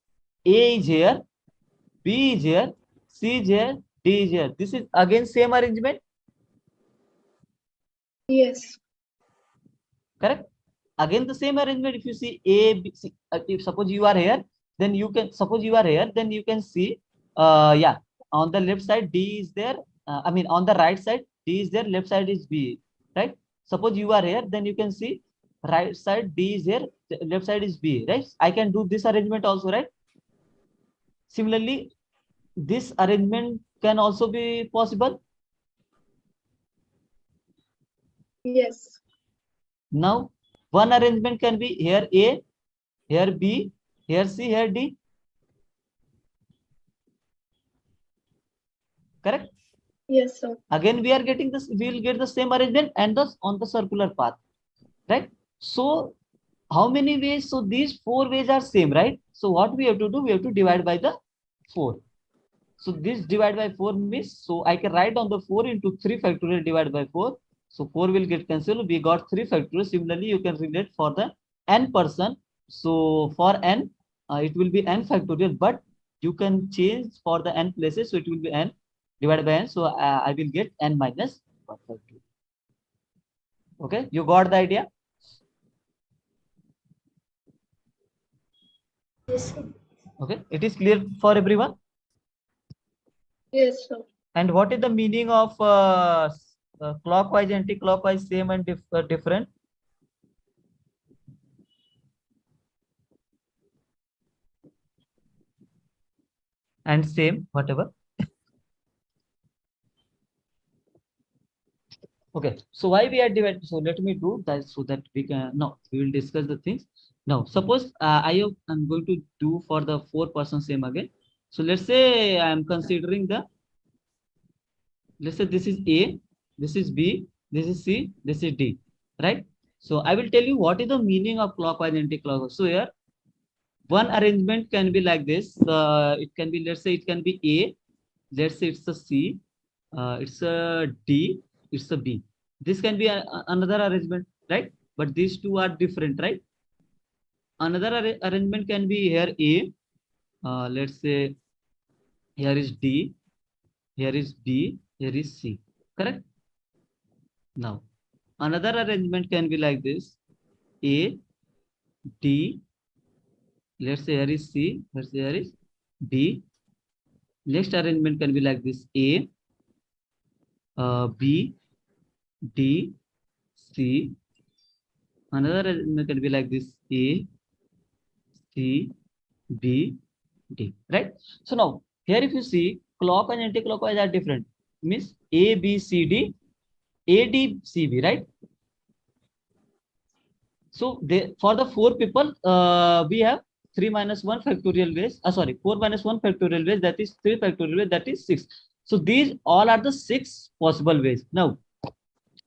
A is here, B is here, C is here, D is here. This is again same arrangement, Yes. correct? Again the same arrangement. If you see A, B, C, if suppose you are here, then you can suppose you are here, then you can see, yeah, on the left side D is there. I mean on the right side D is there, left side is B, right? Suppose you are here, then you can see right side D is here, left side is B, right? I can do this arrangement also, right? Similarly, this arrangement can also be possible. Yes. Now, one arrangement can be here A, here B, here C, here D. Correct? Yes, sir. Again, we are getting this, we will get the same arrangement and thus on the circular path, right? So, how many ways? So, these 4 ways are same, right? So, what we have to do? We have to divide by the 4. So, this divide by 4 means, so I can write down the 4 into 3 factorial divided by 4. So, 4 will get cancelled. We got 3 factorial. Similarly, you can relate for the n person. So, for n, it will be n factorial, but you can change for the n places. So, it will be n divided by n. So, I will get n minus 1 factorial. Okay, you got the idea? Yes, sir. Okay, it is clear for everyone. Yes, sir. And what is the meaning of clockwise, anti-clockwise, same and different? And same, whatever. Okay, so why we are divided? So let me do that so that we can, now we will discuss the things. Now, suppose I'm going to do for the 4 person same again. So let's say I'm considering the, let's say this is A, this is B, this is C, this is D, right? So I will tell you what is the meaning of clockwise, anti-clockwise. So here, one arrangement can be like this. It can be, let's say it can be A, let's say it's a C, it's a D, it's a B. This can be another arrangement, right? But these two are different, right? Another arrangement can be here A, let's say here is D, here is B, here is C, correct? Now, another arrangement can be like this, A, D, let's say here is C, let's say here is D. Next arrangement can be like this, A, B, D, C. Another arrangement can be like this, A, C, B, D, right? So now, here if you see, clock and anti-clockwise are different. Means A, B, C, D, A, D, C, B, right? So they, for the 4 people, we have 3 minus 1 factorial ways. Sorry, 4 minus 1 factorial ways, that is 3 factorial ways, that is 6. So these all are the 6 possible ways. Now,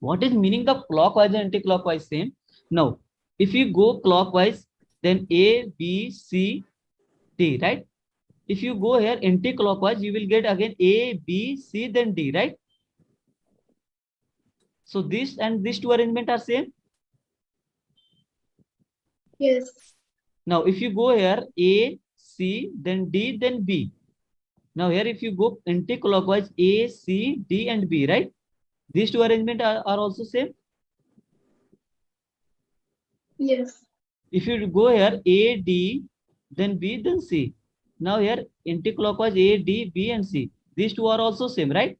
what is meaning of clockwise and anti-clockwise? Same. Now, if you go clockwise, then A, B, C, D, right? If you go here anti-clockwise, you will get again A, B, C, then D, right? So this and these two arrangement are same. Yes. Now, if you go here A, C, then D, then B. Now here, if you go anti-clockwise, A, C, D, and B, right? These two arrangement are also same. Yes. If you go here A, D, then B, then C. Now here anti-clockwise A, D, B, and C. These two are also same, right?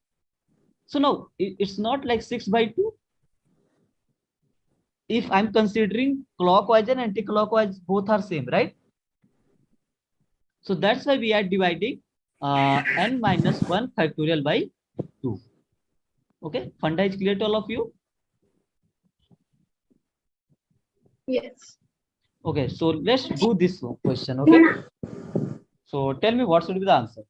So now it's not like 6 by 2. If I'm considering clockwise and anti-clockwise, both are same, right? So that's why we are dividing n minus 1 factorial by 2. Okay, funda is clear to all of you? Yes. Okay, so let's do this one question. Okay. So tell me what should be the answer.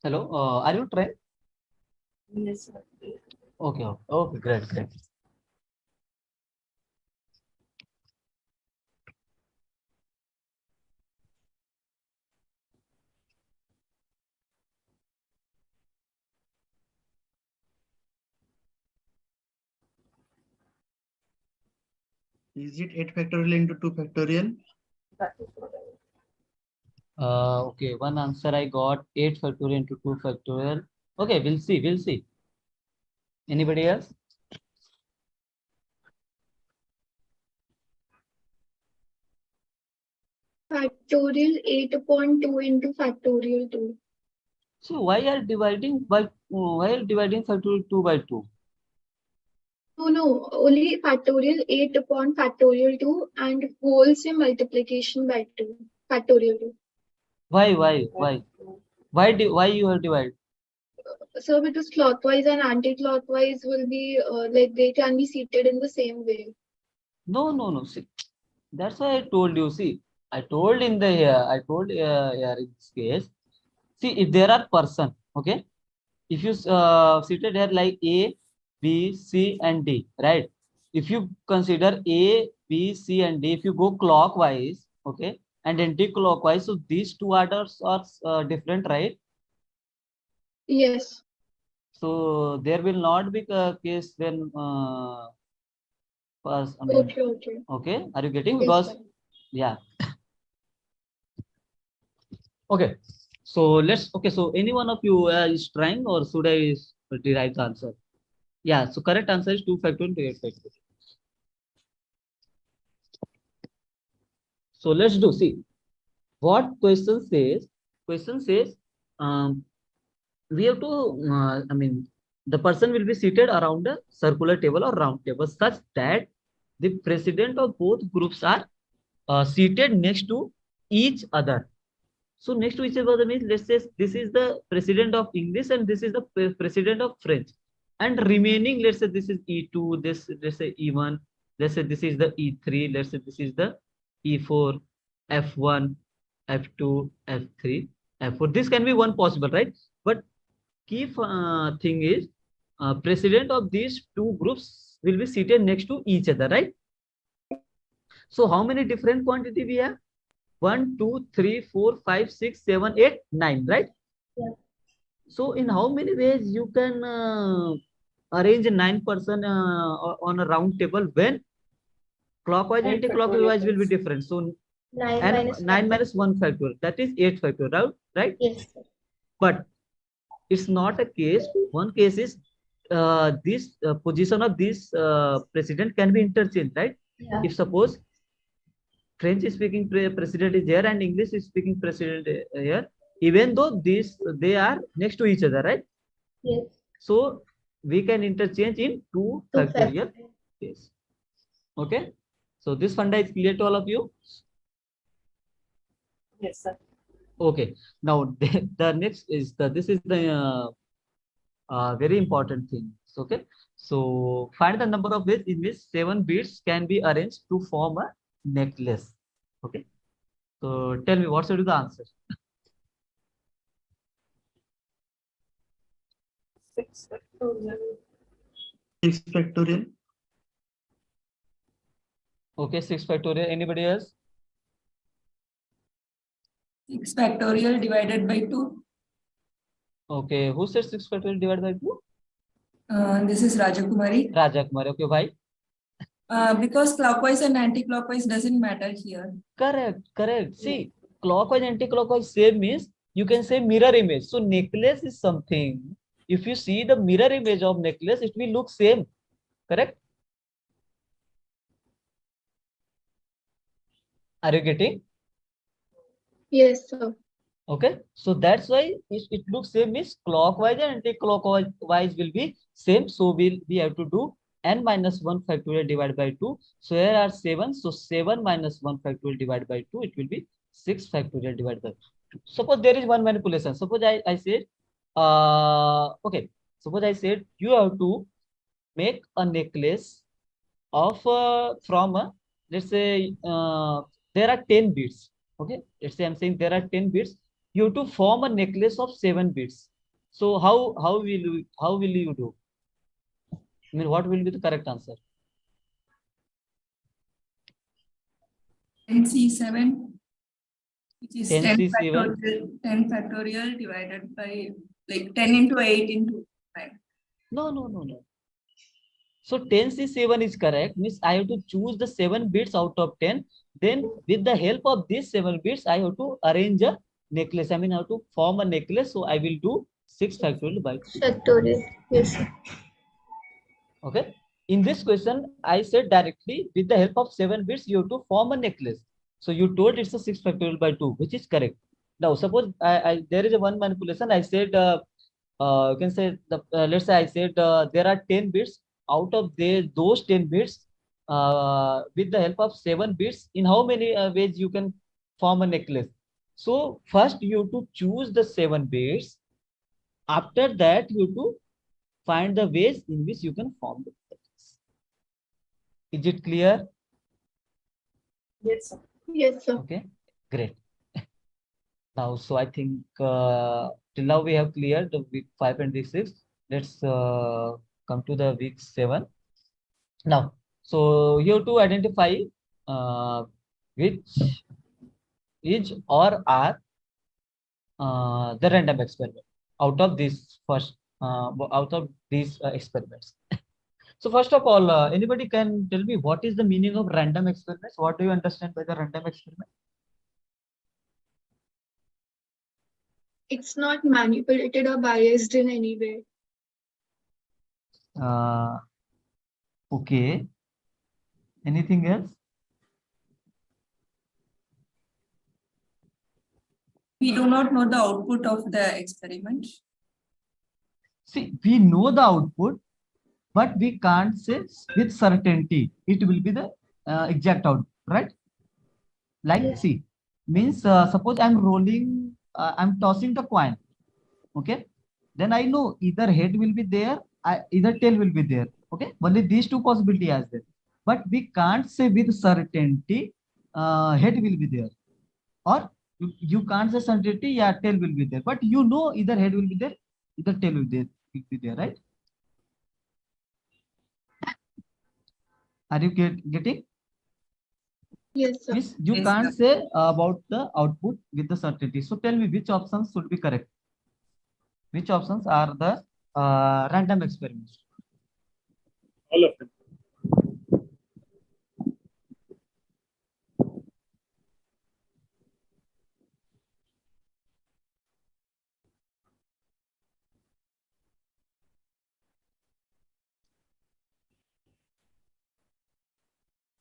Hello, are you trying? Yes, sir. Okay, okay, okay, great, great. Is it 8 factorial into 2 factorial? That is what Okay, one answer I got 8 factorial into 2 factorial. Okay, we'll see, we'll see. Anybody else? Factorial 8 upon 2 into factorial 2. So why are dividing factorial 2 by 2? No, only factorial 8 upon factorial 2 and whole same multiplication by 2. Factorial 2. Why you are divide? So because clockwise and anti-clockwise will be like they can be seated in the same way. No, no, no. See, that's why I told you. See, I told in the here. I told here in this case. See, if there are person, okay. If you seated here like A, B, C, and D, right? If you consider A, B, C, and D, if you go clockwise, okay, and anti-clockwise, so these two orders are different, right? Yes. So there will not be a case when first, I mean, Okay. okay, are you getting? Yes, Because sir. yeah, okay. So let's okay. So any one of you is trying, or should I derive the answer? Yeah. So correct answer is 2 factorial to 8 factorial. So let's do. See what question says. Question says, um, we have to. I mean, the person will be seated around a circular table or round table, such that the president of both groups are seated next to each other. So next to each other means, let's say this is the president of English and this is the president of French, and remaining, let's say this is E2, this let's say E1, let's say this is the E3, let's say this is the E4, F1, F2, F3, F4. This can be one possible, right? But key thing is, president of these two groups will be seated next to each other, right? So how many different quantity we have? 1, 2, 3, 4, 5, 6, 7, 8, 9, right? Yeah. So in how many ways you can arrange a 9 person on a round table when clockwise and anti-clockwise will be different. So 9 and minus 9 1 minus factorial. 1 factor, that is 8 factor, right? Yes, sir. But it's not a case. One case is this position of this president can be interchanged, right? Yeah. If suppose French speaking president is here and English speaking president here, even though these they are next to each other, right? Yes. So we can interchange in 2 2 factorial factorial. case. Okay. So this funda is clear to all of you. yes, sir. Okay. Now the next is this is the very important thing. Okay. So find the number of ways in which 7 beads can be arranged to form a necklace. Okay. So tell me what should be the answer. 6 factorial. 6 factorial. Okay, 6 factorial. Anybody else? 6 factorial divided by 2. Okay, who said 6 factorial divided by 2? This is Rajakumari. Raja Kumar. Okay, why? Because clockwise and anti-clockwise doesn't matter here. Correct, correct. See, clockwise, anti-clockwise, same means you can say mirror image. So necklace is something. If you see the mirror image of necklace, it will look same. Correct? Are you getting? Yes, sir. Okay. So that's why it looks same means clockwise and anti-clockwise will be same. So we have to do n minus 1 factorial divided by 2. So here are 7. So 7 minus 1 factorial divided by 2, it will be 6 factorial divided by 2. Suppose there is one manipulation. Suppose I said, okay. Suppose I said you have to make a necklace of from let's say there are 10 beads. Okay, let's say I'm saying there are 10 beads. You have to form a necklace of 7 beads. So how will you do? I mean, what will be the correct answer? 10C7, which is 10 10C7. factorial, 10 factorial divided by like 10 into 8 into 9. No. So 10C7 is correct. Means I have to choose the 7 bits out of 10. Then with the help of these 7 bits, I have to arrange a necklace. I mean, I have to form a necklace. So I will do 6 factorial by 2. Factorial. Yes, sir. Okay. In this question, I said directly with the help of 7 bits, you have to form a necklace. So you told it's a 6 factorial by 2, which is correct. Now, suppose there is a one manipulation. I said, you can say, let's say I said there are 10 bits. Out of those 10 bits, with the help of 7 bits, in how many ways you can form a necklace? So first you have to choose the 7 bits. After that, you have to find the ways in which you can form the necklace. Is it clear? Yes, sir. Yes, sir. Okay, great. Now, so I think till now we have cleared the week 5 and week 6. Let's come to the week 7. Now, so you have to identify which is or are the random experiment out of these experiments. So first of all, anybody can tell me what is the meaning of random experiments? What do you understand by the random experiment? It's not manipulated or biased in any way. Okay. Anything else? We do not know the output of the experiment. See, we know the output, but we can't say with certainty it will be the exact output, right? Like, Yes. see, means suppose I'm rolling, I'm tossing the coin. Okay, then I know either head will be there, either tail will be there. Okay, only these two possibilities are there, but we can't say with certainty head will be there, or you can't say certainty, yeah, tail will be there, but you know either head will be there, either tail will be there, right? Are you getting? Yes, sir. Means you Yes, can't sir. say about the output with the certainty. So tell me which options should be correct. Which options are the random experiments? All of them.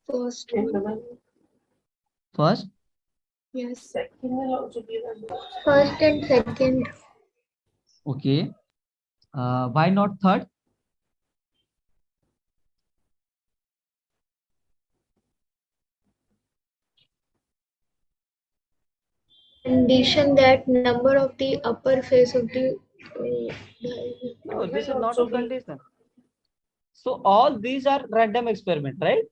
First one. First, Yes. First and second. okay. Why not third? Condition that number of the upper face of the No, this is not a condition. So all these are random experiment, right?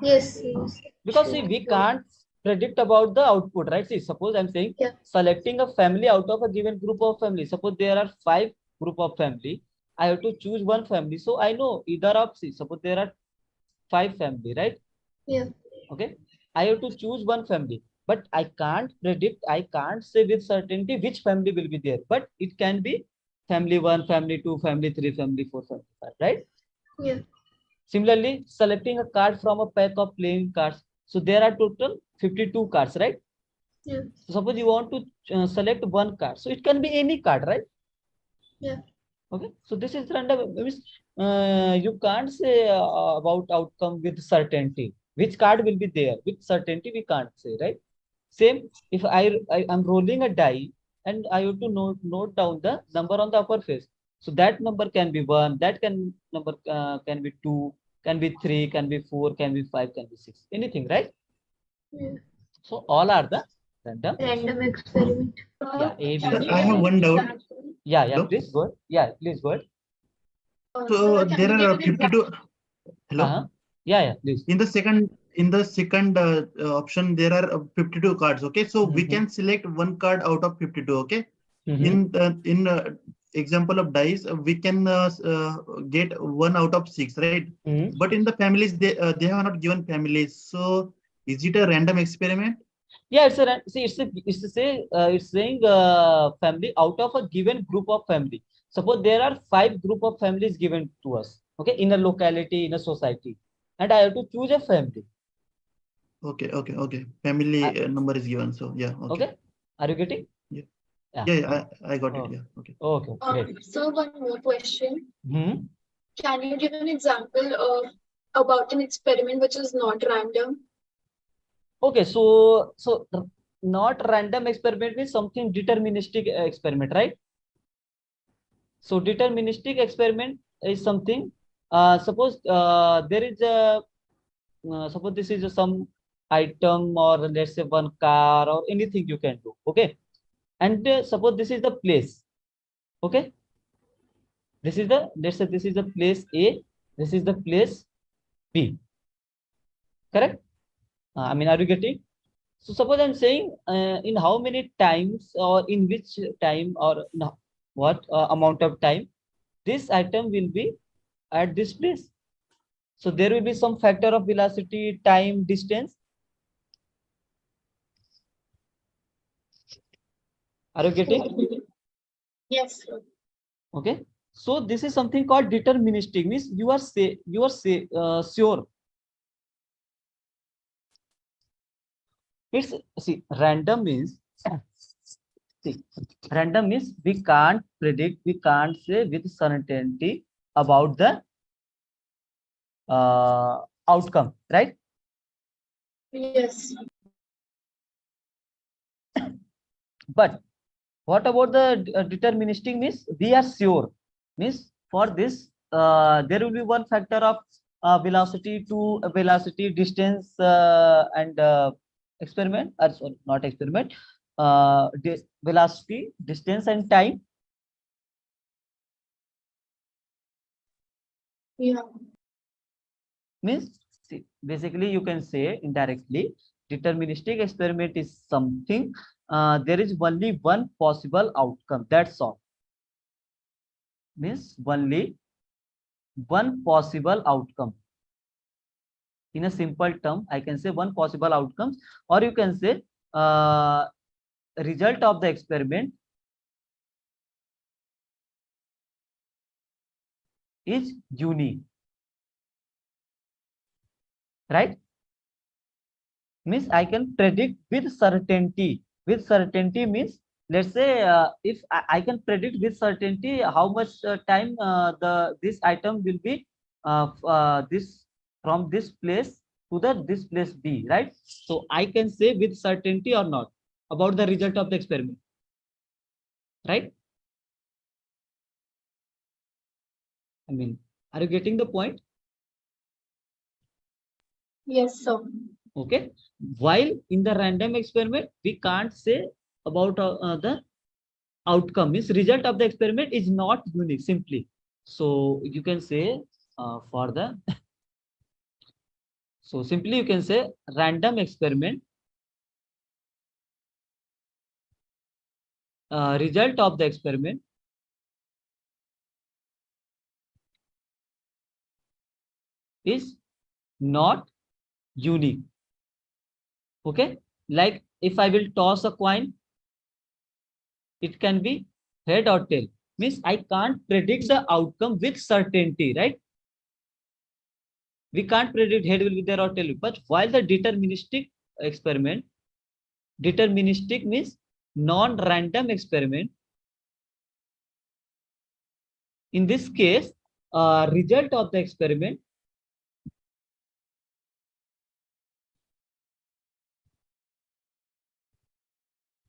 yes, yes. Because see, we can't predict about the output, right? See, suppose I'm saying Yeah. selecting a family out of a given group of family. Suppose there are 5 group of family. I have to choose one family. So I know either of, see, suppose there are 5 family, right? Yeah. Okay, I have to choose one family, but I can't predict, I can't say with certainty which family will be there, but it can be family 1, family 2, family 3, family 4, family 5, right? Yeah. Similarly, selecting a card from a pack of playing cards. So there are total 52 cards, right? Yeah. So suppose you want to select one card. So it can be any card, right? Yeah. Okay. So this is random. Means, you can't say about outcome with certainty. Which card will be there? With certainty, we can't say, right? Same, if I am rolling a die and I have to note down the number on the upper face. So that number can be 1, that can number can be 2, can be 3, can be 4, can be 5, can be 6, anything, right? Yeah. So all are the random. Random experiment. Yeah, A, B, Can C. you I give have an one doubt. example? Yeah, yeah, Hello. please go ahead. Yeah, please go ahead. So Sir, can there you give are an example? 52. Hello. Yeah, yeah, please. In the second option, there are 52 cards. Okay, so we can select one card out of 52. Okay, in example of dice, we can get one out of 6, right? But in the families, they have not given families. So is it a random experiment? Yeah, see, it's saying family out of a given group of family. Suppose there are 5 group of families given to us, okay, in a locality, in a society, and I have to choose a family. Okay. Family number is given. So yeah. Okay. Are you getting? Yeah. Yeah. Yeah. I got it. Yeah. Okay. Okay. Great. So one more question. Hmm. Can you give an example of about an experiment which is not random? Okay. So not random experiment is something deterministic experiment, right? So deterministic experiment is something. Suppose there is a suppose this is some item, or let's say one car or anything you can do. Okay, and suppose this is the place. Okay, this is the, let's say this is the place A, this is the place B. Correct? I mean, are you getting? So suppose I'm saying in how many times, or in which time, or no, what amount of time this item will be at this place. So there will be some factor of velocity, time, distance. Are you getting? Yes, sir. Okay. So this is something called deterministic. Means you are sure. It's, see, random means see, random means we can't predict, we can't say with certainty about the outcome, right? Yes. But what about the deterministic means we are sure. Means for this there will be one factor of velocity to velocity, distance, and experiment, or sorry, not experiment, velocity, distance, and time. Yeah. Means, see, basically you can say indirectly deterministic experiment is something there is only one possible outcome, that's all. Means only one possible outcome. In a simple term, I can say one possible outcomes, or you can say result of the experiment is unique, right? Means I can predict with certainty. With certainty means, let's say if I can predict with certainty how much time the this item will be this from this place to the this place B, right? So I can say with certainty or not about the result of the experiment, right? I mean, are you getting the point? Yes, sir. Okay. While in the random experiment, we can't say about the outcome. Means result of the experiment is not unique simply. So you can say for the so simply you can say random experiment result of the experiment is not unique. Okay, like if I will toss a coin, it can be head or tail. Means I can't predict the outcome with certainty, right? We can't predict head will be there or tail. But while the deterministic experiment, deterministic means non-random experiment. In this case, result of the experiment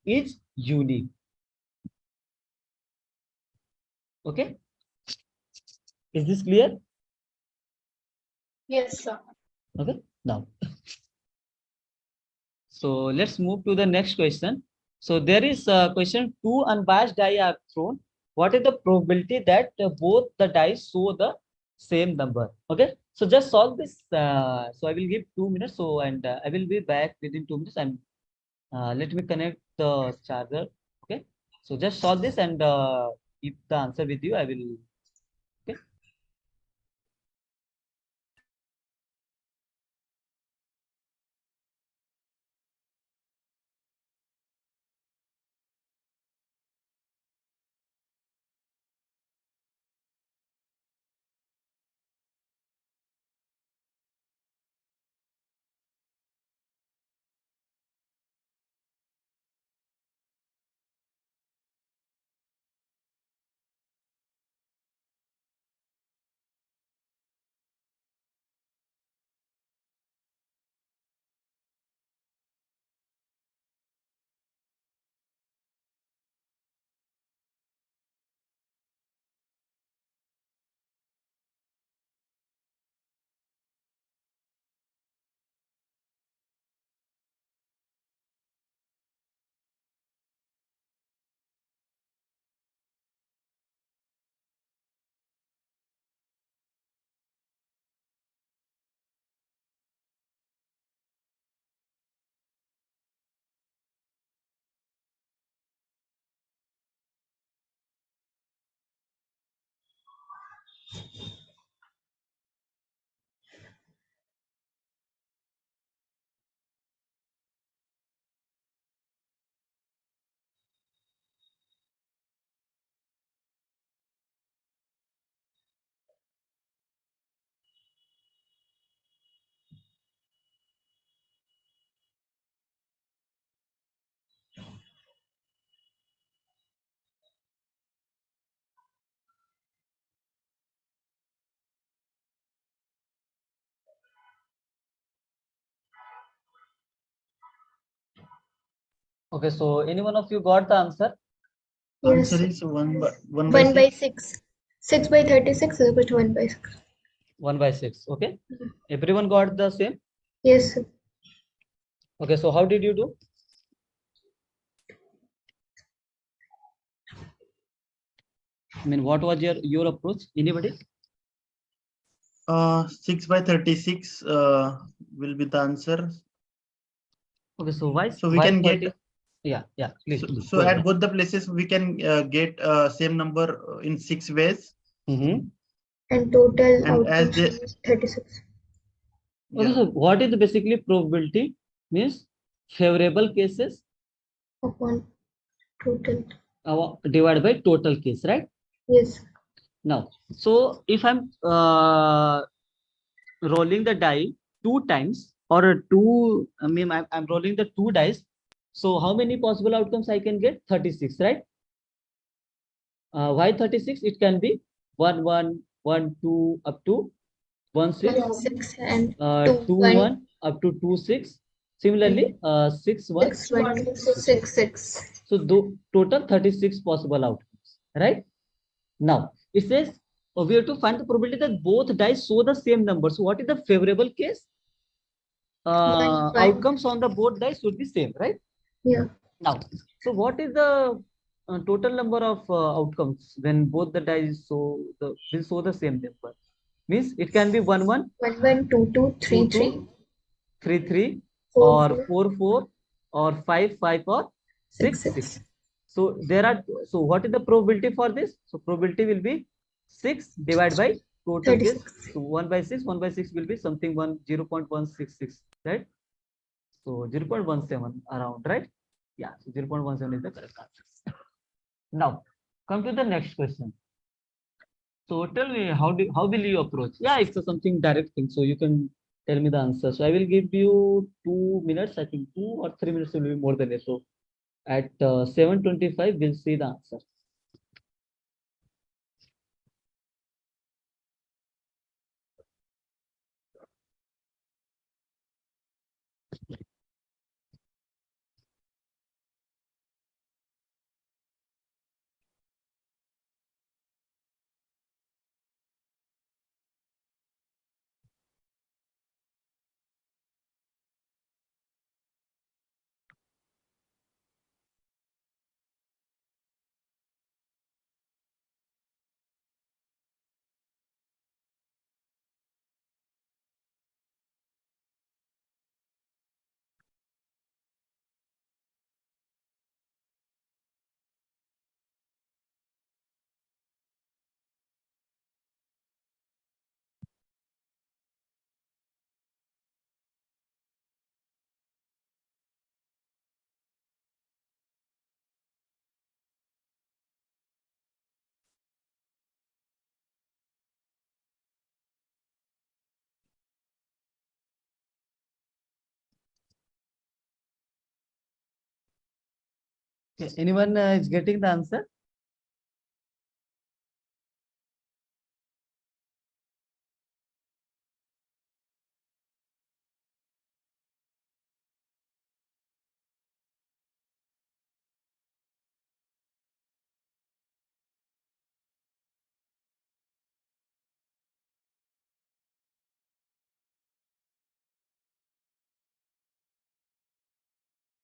is unique. Okay, is this clear? Yes, sir. Okay, now so let's move to the next question. So there is a question: two unbiased die are thrown. What is the probability that both the dice show the same number? Okay, so just solve this. So I will give 2 minutes. So and I will be back within 2 minutes. And let me connect the charger. Okay, so just solve this and if the answer with you, I will. Okay. Okay, so any one of you got the answer? Yes. Answer is 1 1 by by 6. 6 by 36 is equal to 1 by 6. 1 by 6. Okay, everyone got the same? Yes, sir. Okay, so how did you do? I mean, what was your approach? Anybody? 6 by 36 will be the answer. Okay, so why? So we why can 30? get. Yeah, please. So Go at ahead. both the places we can get same number in 6 ways. Mm-hmm. And total And as outcomes they, is 36. Okay, yeah, so what is basically probability? Means favorable cases Upon total. divided by total case, right? Yes. Now, so if I'm rolling the die 2 times or I mean, I'm rolling the 2 dice. So how many possible outcomes I can get? 36, right? Why 36? It can be 1, 1, 1, 2 up to 1, 6, 1, 6 and 2, 2, 1. 1 up to 2, 6. Similarly, 6, 1. 6, 1, 6, 6. So total 36 possible outcomes, right? Now it says we have to find the probability that both dice show the same number. So what is the favorable case? 1, 1. Outcomes on the both dice should be same, right? Yeah. Now, so what is the total number of outcomes when both the dice will show the same number? Means it can be 1, 1, 1, 1, 2, 2, 3, 2, 2, 3, 3, 4, or 4, 4, 4, or 5, 5, or 6, 6, 6. 6. So there are, so what is the probability for this? So probability will be 6 divided by total case. 36. So 1 by 6 will be something 0.166, right? So 0.17 around, right? Yeah, so 0.17 is the correct answer. Now, come to the next question. So tell me, how will you approach? Yeah, it's a something direct thing, so you can tell me the answer. So I will give you 2 minutes. I think 2 or 3 minutes will be more than it. So at 7:25, we'll see the answer. Okay, anyone is getting the answer?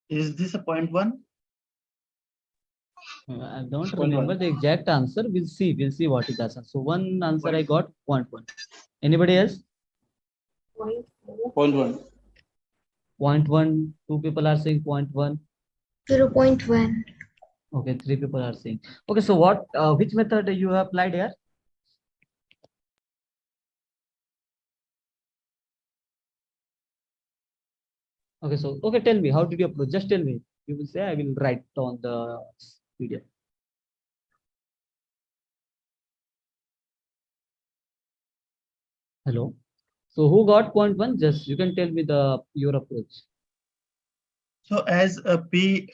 Is this a point one? I don't remember the exact answer. We'll see. We'll see what is the answer. So one answer I got 0.1. Anybody else? 0.1. 0.1. Two people are saying 0.1. 0.1. Okay, three people are saying. Okay, so what? Which method you have applied here? Okay, so okay, tell me, how did you approach? Just tell me. You will say I will write on the video. Hello. So who got 0.1? Just you can tell me your approach. So as a P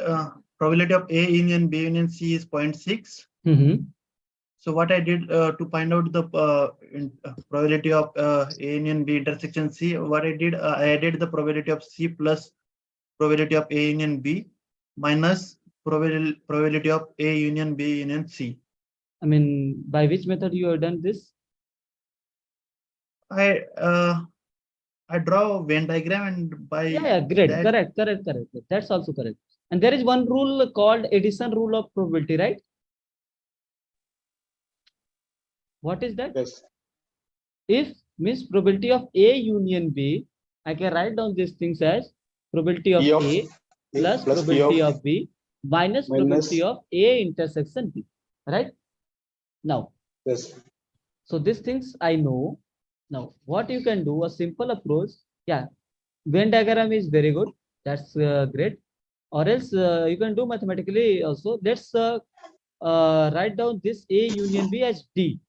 probability of A union B union C is 0.6. So what I did to find out the probability of A union B intersection C, what I did, I added the probability of C plus probability of A union B minus probability of A union B union C. I mean, by which method you have done this? I draw a Venn diagram and by Yeah, great, that, correct. That's also correct. And there is one rule called addition rule of probability, right? What is that? Yes. If means probability of A union B, I can write down these things as probability of P of A plus plus P probability of of B minus probability of A intersection B, right? Now, yes. so these things I know. Now, what you can do, a simple approach. Yeah, Venn diagram is very good. That's great. Or else you can do mathematically also. Let's write down this A union B as D.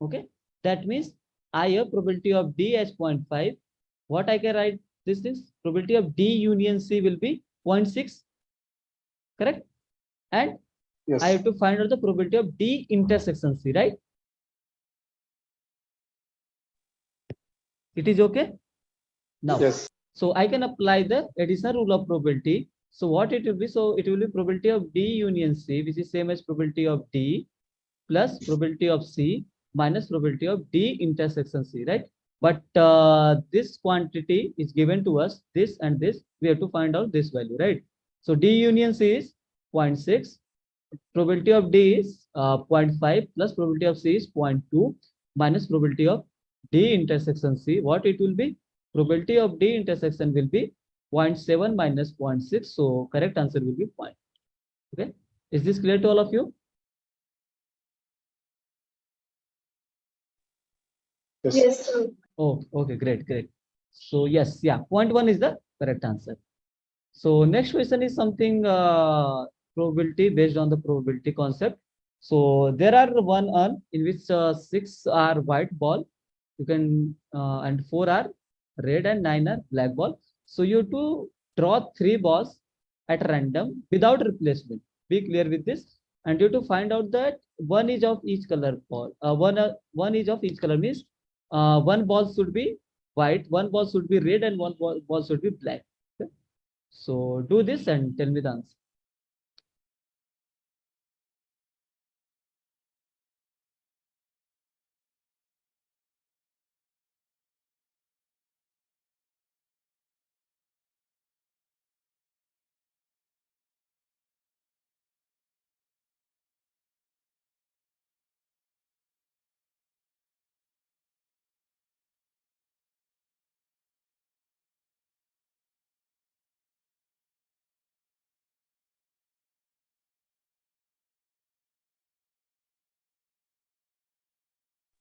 Okay, that means I have probability of D as 0.5. What I can write this is probability of D union C will be 0.6. Correct? And Yes. I have to find out the probability of D intersection C, right? It is okay? Now, Yes. so I can apply the additional rule of probability. So what it will be? So it will be probability of D union C, which is same as probability of D plus probability of C minus probability of D intersection C, right? But this quantity is given to us, this and this, we have to find out this value, right? So D union C is 0.6, probability of D is 0.5 plus probability of C is 0.2 minus probability of D intersection C. What it will be? Probability of D intersection will be 0.7 minus 0.6. So correct answer will be 0. Okay. Is this clear to all of you? Yes, sir. Oh, okay, great. So yes, yeah, 0.1 is the correct answer. So next question is something probability based on the probability concept. So there are one urn in which 6 are white ball, you can and 4 are red and 9 are black ball. So you have to draw 3 balls at random without replacement. Be clear with this, and you have to find out that one is of each color ball. One is of each color means one ball should be white, one ball should be red, and one ball should be black. Okay? So do this and tell me the answer.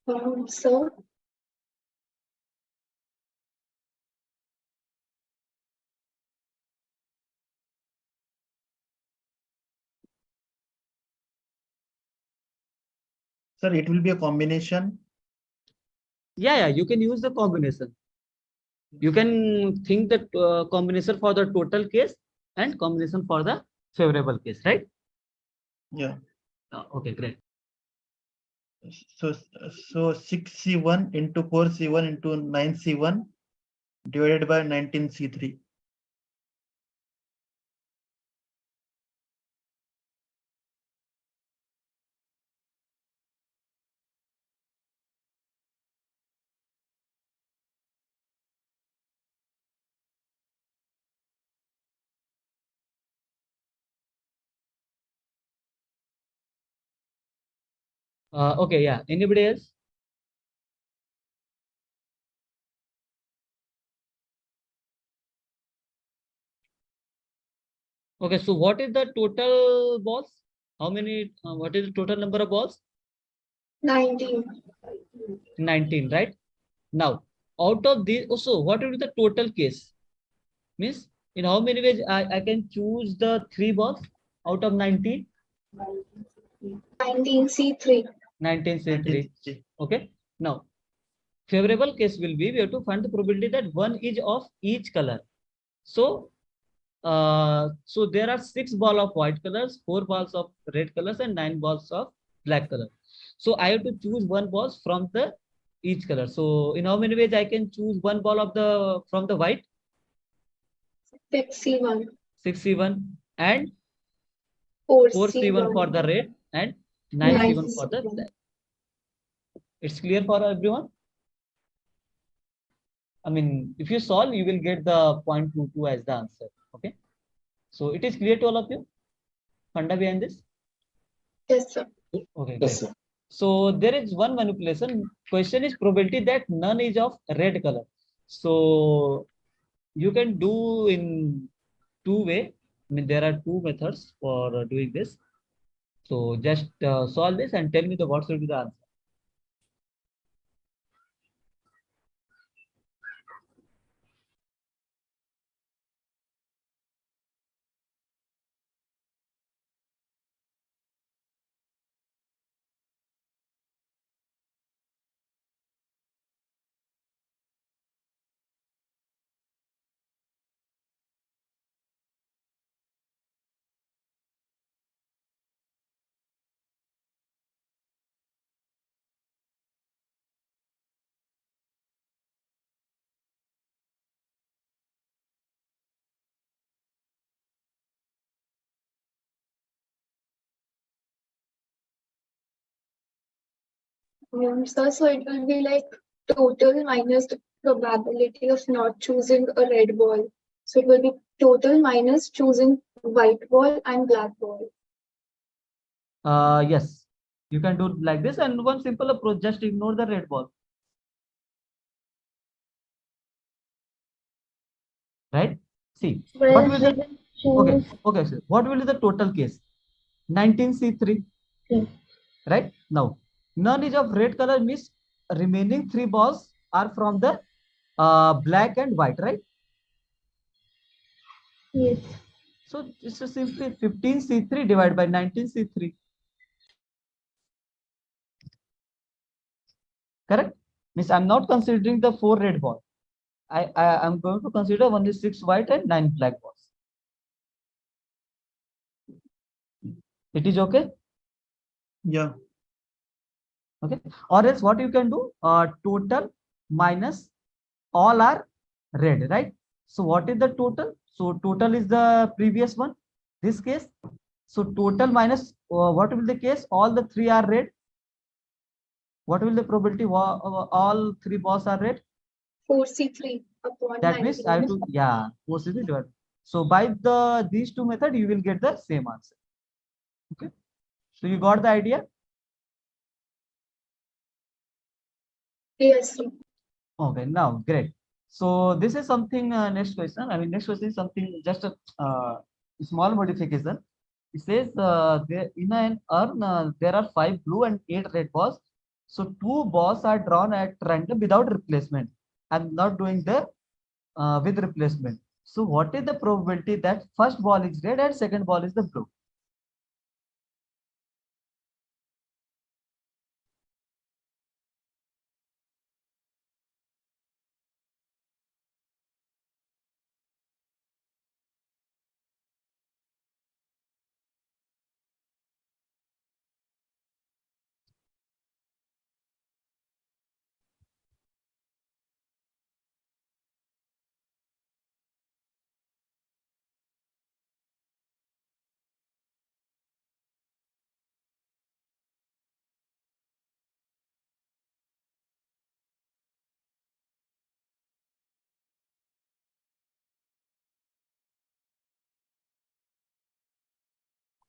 So Sir, it will be a combination. Yeah, you can use the combination. You can think that combination for the total case and combination for the favorable case, right? Yeah. Okay, great. So 6C1 into 4C1 into 9C1 divided by 19C3. Okay, yeah. Anybody else? Okay, so what is the total balls? How many? What is the total number of balls? 19. 19, right? Now, out of these, also, what will be the total case? Means, in how many ways I can choose the 3 balls out of 19? 19C3. 19C3. Okay. Now, favorable case will be we have to find the probability that one is of each color. So, so there are 6 balls of white colors, 4 balls of red colors, and 9 balls of black color. So I have to choose one ball from the each color. So in how many ways I can choose one ball of the from the white? 6C1. 6C1 and 4C1 4C1 for the red and 9C1 for the black. It's clear for everyone? I mean, if you solve, you will get the 0.22 as the answer. Okay. So it is clear to all of you? Funda behind this? Yes, sir. Okay, yes, sir. So there is one manipulation. Question is probability that none is of red color. So you can do in 2 ways. I mean, there are 2 methods for doing this. So just solve this and tell me what should be the answer. Sir, so it will be like total minus the probability of not choosing a red ball. So it will be total minus choosing white ball and black ball. Yes, you can do like this, and one simple approach, just ignore the red ball. Right? See, what will the okay, sir. What will be the total case? 19C3. Right? Now, none is of red color means remaining 3 balls are from the black and white, right? Yes. So it's just simply 15C3 divided by 19C3. Correct? Means I'm not considering the 4 red balls. I am going to consider only 6 white and 9 black balls. It is okay? Yeah. Okay. Or else what you can do? Total minus all are red, right? So what is the total? So total is the previous one, this case. So total minus what will the case? All the 3 are red. What will the probability? All 3 balls are red. 4C3 upon That means I have 19. to, yeah, 4C3 divided. So by these two methods, you will get the same answer. Okay. So you got the idea? Yes, sir. Okay, now great. So this is something next question. I mean, next question is something just a small modification. It says there in an urn there are 5 blue and 8 red balls. So 2 balls are drawn at random without replacement. I'm not doing the with replacement. So what is the probability that first ball is red and second ball is the blue?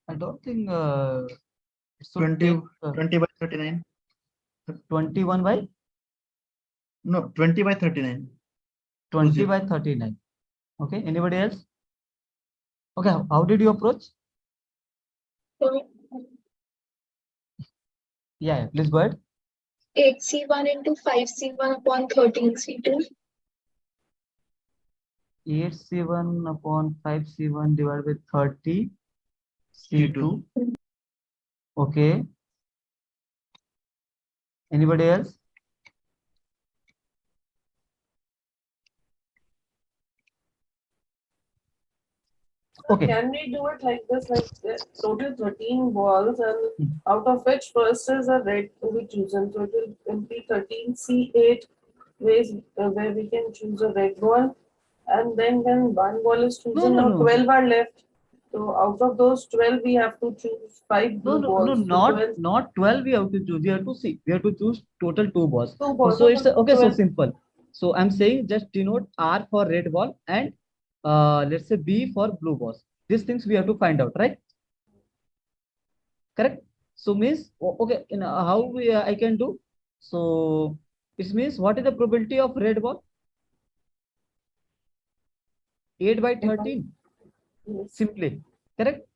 I don't think it should 20, take 20 by 39. 21 by No, 20 by 39. 20 by 39. Okay, anybody else? Okay, how did you approach? So Yeah, please go ahead. 8C1 into 5C1 upon 13C2. 8C1 upon 5C1 divided by 30 C2. Okay. Anybody else? Okay. Can we do it like this, like total 13 balls, and out of which first is a red to be chosen, so it will be 13C8 ways where we can choose a red ball, and then when one ball is chosen, now 12 are left. So out of those 12, we have to choose 5 blue balls. Not 12 we have to choose. We have to see. We have to choose total 2 balls. 2 balls. So it's okay, 12. so simple. So I'm saying just denote R for red ball and let's say B for blue balls. These things we have to find out, right? Correct. So means okay, how we I can do? So it means what is the probability of red ball? 8 by 13. Simply, correct?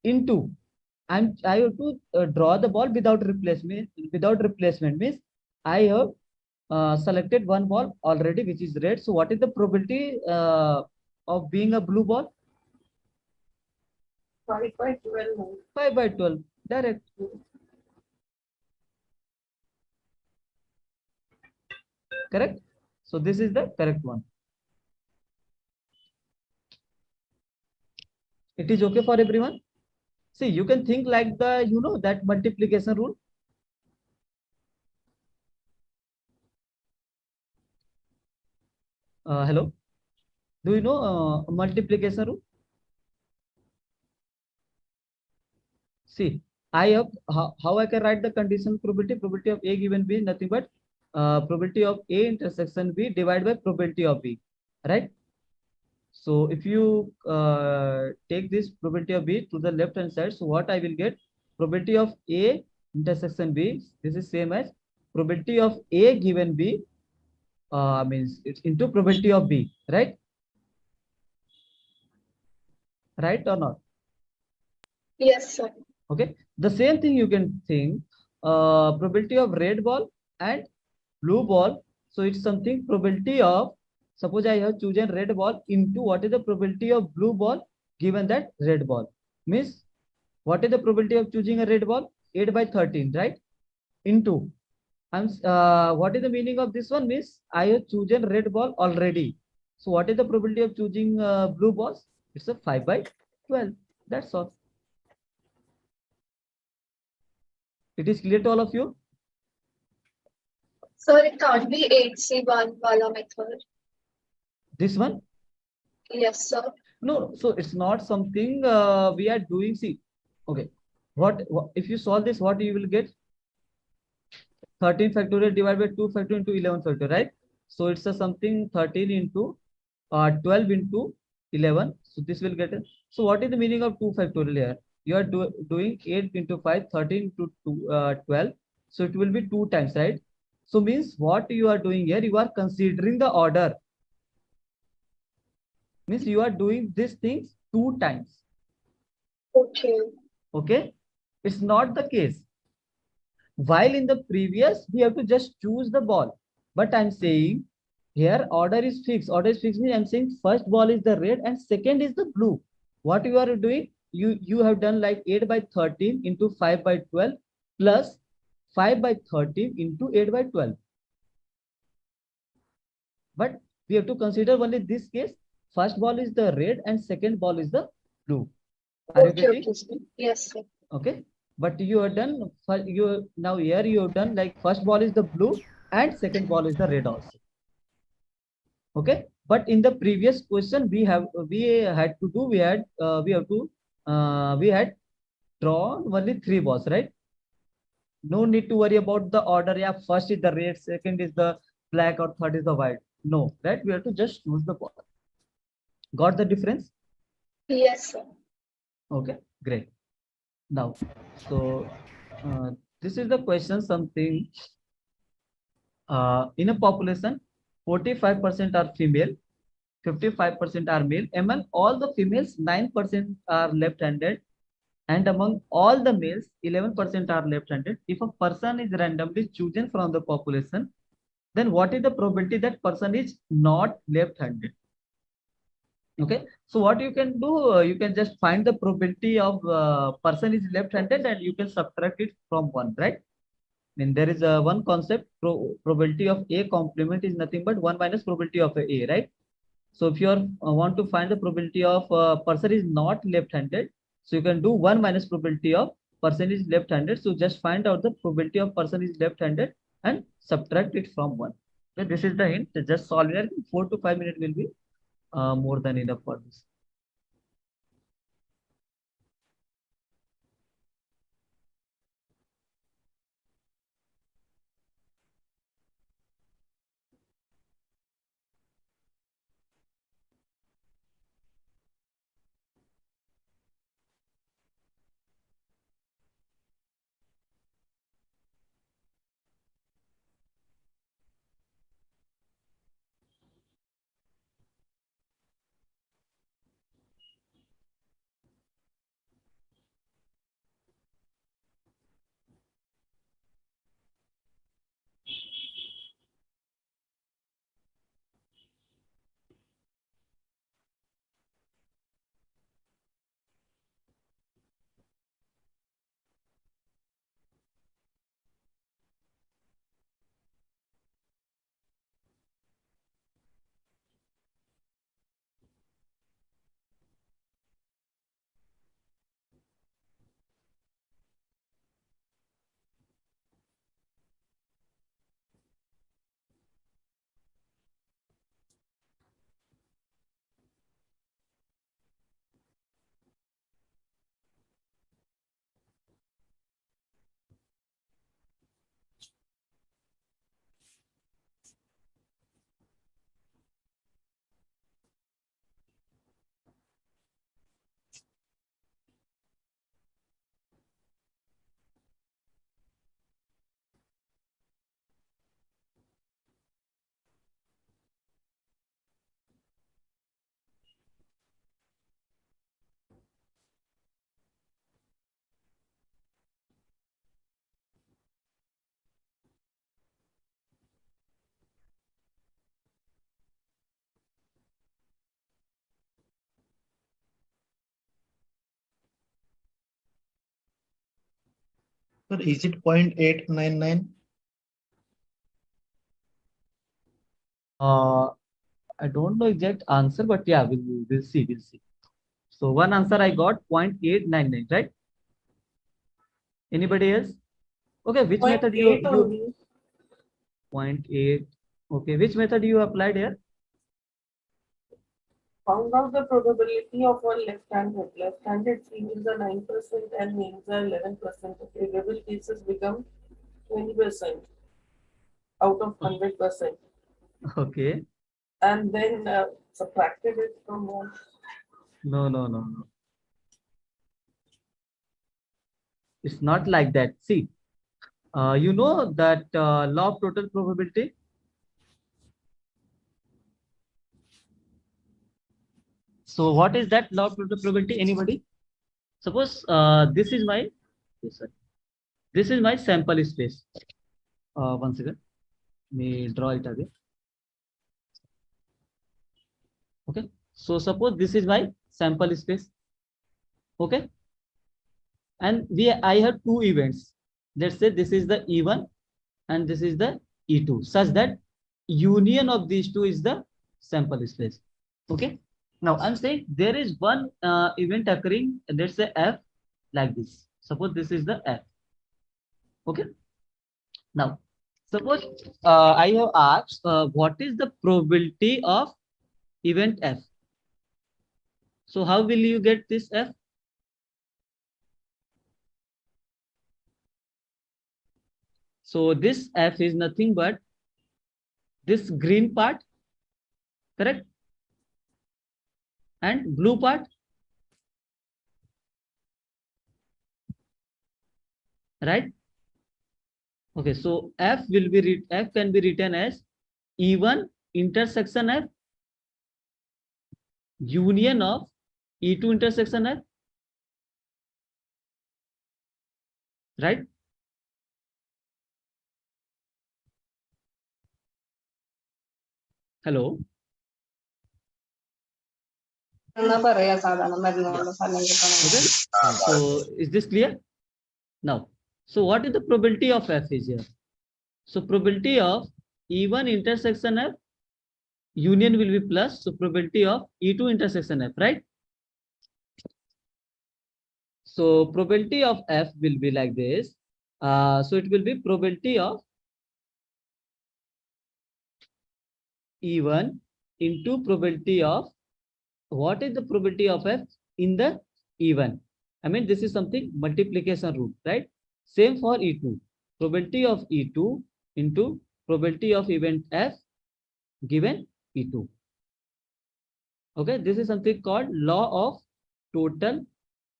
Into I have to draw the ball without replacement. Without replacement means I have selected one ball already, which is red. So what is the probability of being a blue ball? 5 by 12. 5 by 12. Direct. Correct. So this is the correct one. It is okay for everyone. See, you can think like the that multiplication rule. Hello. Do you know multiplication rule? See, I have how I can write the conditional probability. Probability of A given B is nothing but probability of A intersection B divided by probability of B, right? So if you take this probability of B to the left hand side, so what I will get? Probability of A intersection B. This is same as probability of A given B means it's into probability of B, right? Right or not? Yes, sir. Okay. The same thing you can think probability of red ball and blue ball. So it's something probability of Suppose I have chosen red ball into what is the probability of blue ball given that red ball. Means what is the probability of choosing a red ball? 8 by 13, right? Into. What is the meaning of this one? Means I have chosen red ball already. So what is the probability of choosing blue balls? It's a 5 by 12. That's all. It is clear to all of you? Sir, it can't be 8C1 wala method. This one? Yes, sir. No, so it's not something we are doing. See, okay. What if you solve this? What you will get? 13 factorial divided by 2 factorial into 11 factorial, right? So it's a something 13 into 12 into 11. So this will get it. So what is the meaning of 2 factorial here? You are doing 8 into 5, 13 into 12. So it will be 2 times, right? So means what you are doing here, you are considering the order. Means you are doing these things 2 times. Okay. Okay. It's not the case. While in the previous, we have to just choose the ball. But I'm saying here order is fixed. Order is fixed means I'm saying first ball is the red and second is the blue. What you are doing, you have done like 8 by 13 into 5 by 12 plus 5 by 13 into 8 by 12. But we have to consider only this case. First ball is the red and second ball is the blue. Are you getting? Okay. Yes, sir. Okay. But you have done now here you have done like first ball is the blue and second ball is the red also. Okay. But in the previous question we had to do we had drawn only 3 balls, right? No need to worry about the order. Yeah, first is the red, second is the black, or third is the white. No, right? We have to just choose the ball. Got the difference? Yes, sir. Okay, great. Now, so this is the question something in a population, 45% are female, 55% are male. Among all the females, 9% are left-handed, and among all the males, 11% are left-handed. If a person is randomly chosen from the population, then what is the probability that person is not left-handed? Okay, so what you can do, you can just find the probability of person is left-handed and you can subtract it from 1, right? Then there is one concept, probability of A complement is nothing but 1 minus probability of A, right? So if you are want to find the probability of person is not left-handed, so you can do 1 minus probability of person is left-handed. So just find out the probability of person is left-handed and subtract it from 1. So this is the hint. Just solve it. 4 to 5 minutes will be more than enough for this. Sir, is it 0.899? I don't know exact answer, but yeah, we'll see. We'll see. So one answer I got 0.899, right? Anybody else? Okay, which method you 0.8 only. 0.8? Okay, which method you applied here? Found out the probability of one left-handed. Left-handed females are 9% and males are 11%. The favorable cases become 20% out of 100%. Okay. And then subtracted it from one. No. It's not like that. See, you know that law of total probability. So what is that law of total probability? Anybody? Suppose this is my this is my sample space. One second. Let me draw it again. Okay. So suppose this is my sample space. Okay. And I have two events. Let's say this is the E1 and this is the E2, such that union of these two is the sample space. Okay. Now I'm saying there is one event occurring, let's say F, like this. Suppose this is the F. Okay. Now, suppose I have asked what is the probability of event F. So how will you get this F? So this F is nothing but this green part, correct? And blue part, right? Okay, so F can be written as E1 intersection F union of E2 intersection F, right? Hello. Okay. So is this clear? Now, so what is the probability of F is here? So probability of E1 intersection F union will be plus, so probability of E2 intersection F, right? So probability of F will be like this. So it will be probability of E1 into probability of, what is the probability of F in the E1? I mean, this is something multiplication rule, right? Same for E2. Probability of E2 into probability of event F given E2. Okay, this is something called law of total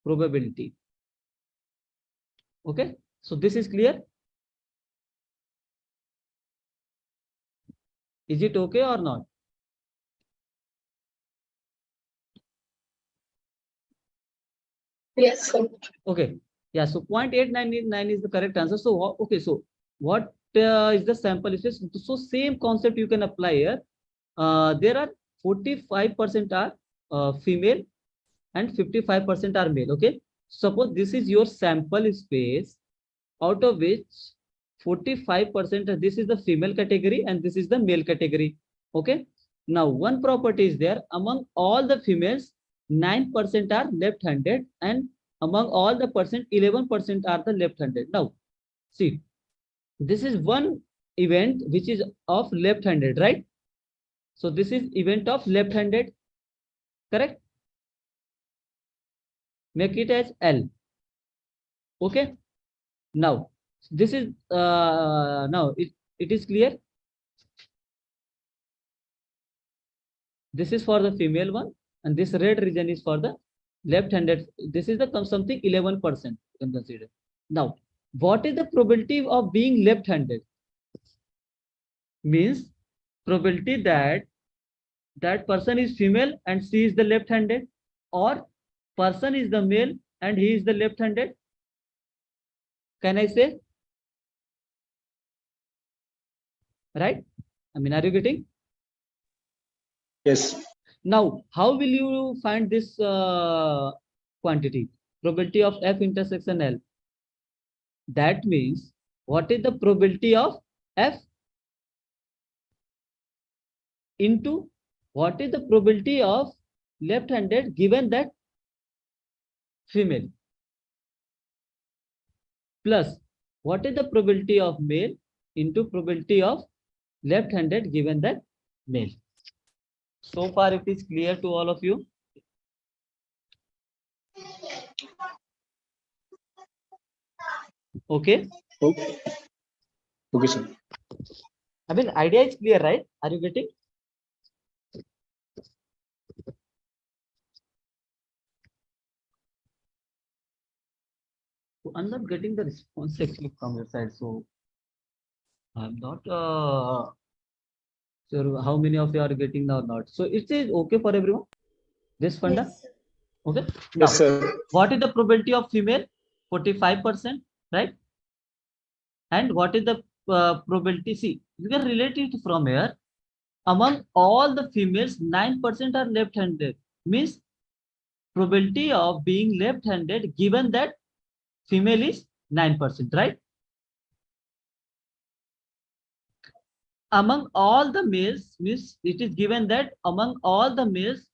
probability. Okay, so this is clear. Is it okay or not? Yes, sir. Okay, yeah, so 0.899 is the correct answer. So okay, so what is the sample space? So same concept you can apply here. There are 45% are female and 55% are male. Okay, suppose this is your sample space, out of which 45% this is the female category and this is the male category. Okay, now one property is there: among all the females 9% are left-handed, and among all the percent 11% are the left-handed. Now see, this is one event which is of left-handed, right? So this is event of left-handed, correct? Make it as L. Okay, now this is now it is clear. This is for the female one, and this red region is for the left-handed. This is the something 11% you can consider. Now, what is the probability of being left-handed? Means probability that that person is female and she is the left-handed, or person is the male and he is the left-handed. Can I say? Right? I mean, are you getting? Yes. Now, how will you find this quantity? Probability of F intersection L. That means what is the probability of F into what is the probability of left-handed given that female, plus what is the probability of male into probability of left-handed given that male. So far it is clear to all of you. Okay. Okay. Okay, sir. I mean, idea is clear, right? Are you getting? So I'm not getting the response actually from your side, so I'm not sure how many of you are getting now or not. So it is okay for everyone. This funda, Yes. okay. Now, Yes, sir. what is the probability of female? 45%, right? And what is the probability? See, you can relate it from here. Among all the females, 9% are left-handed. Means probability of being left-handed given that female is 9%, right? Among all the males, means it is given that among all the males,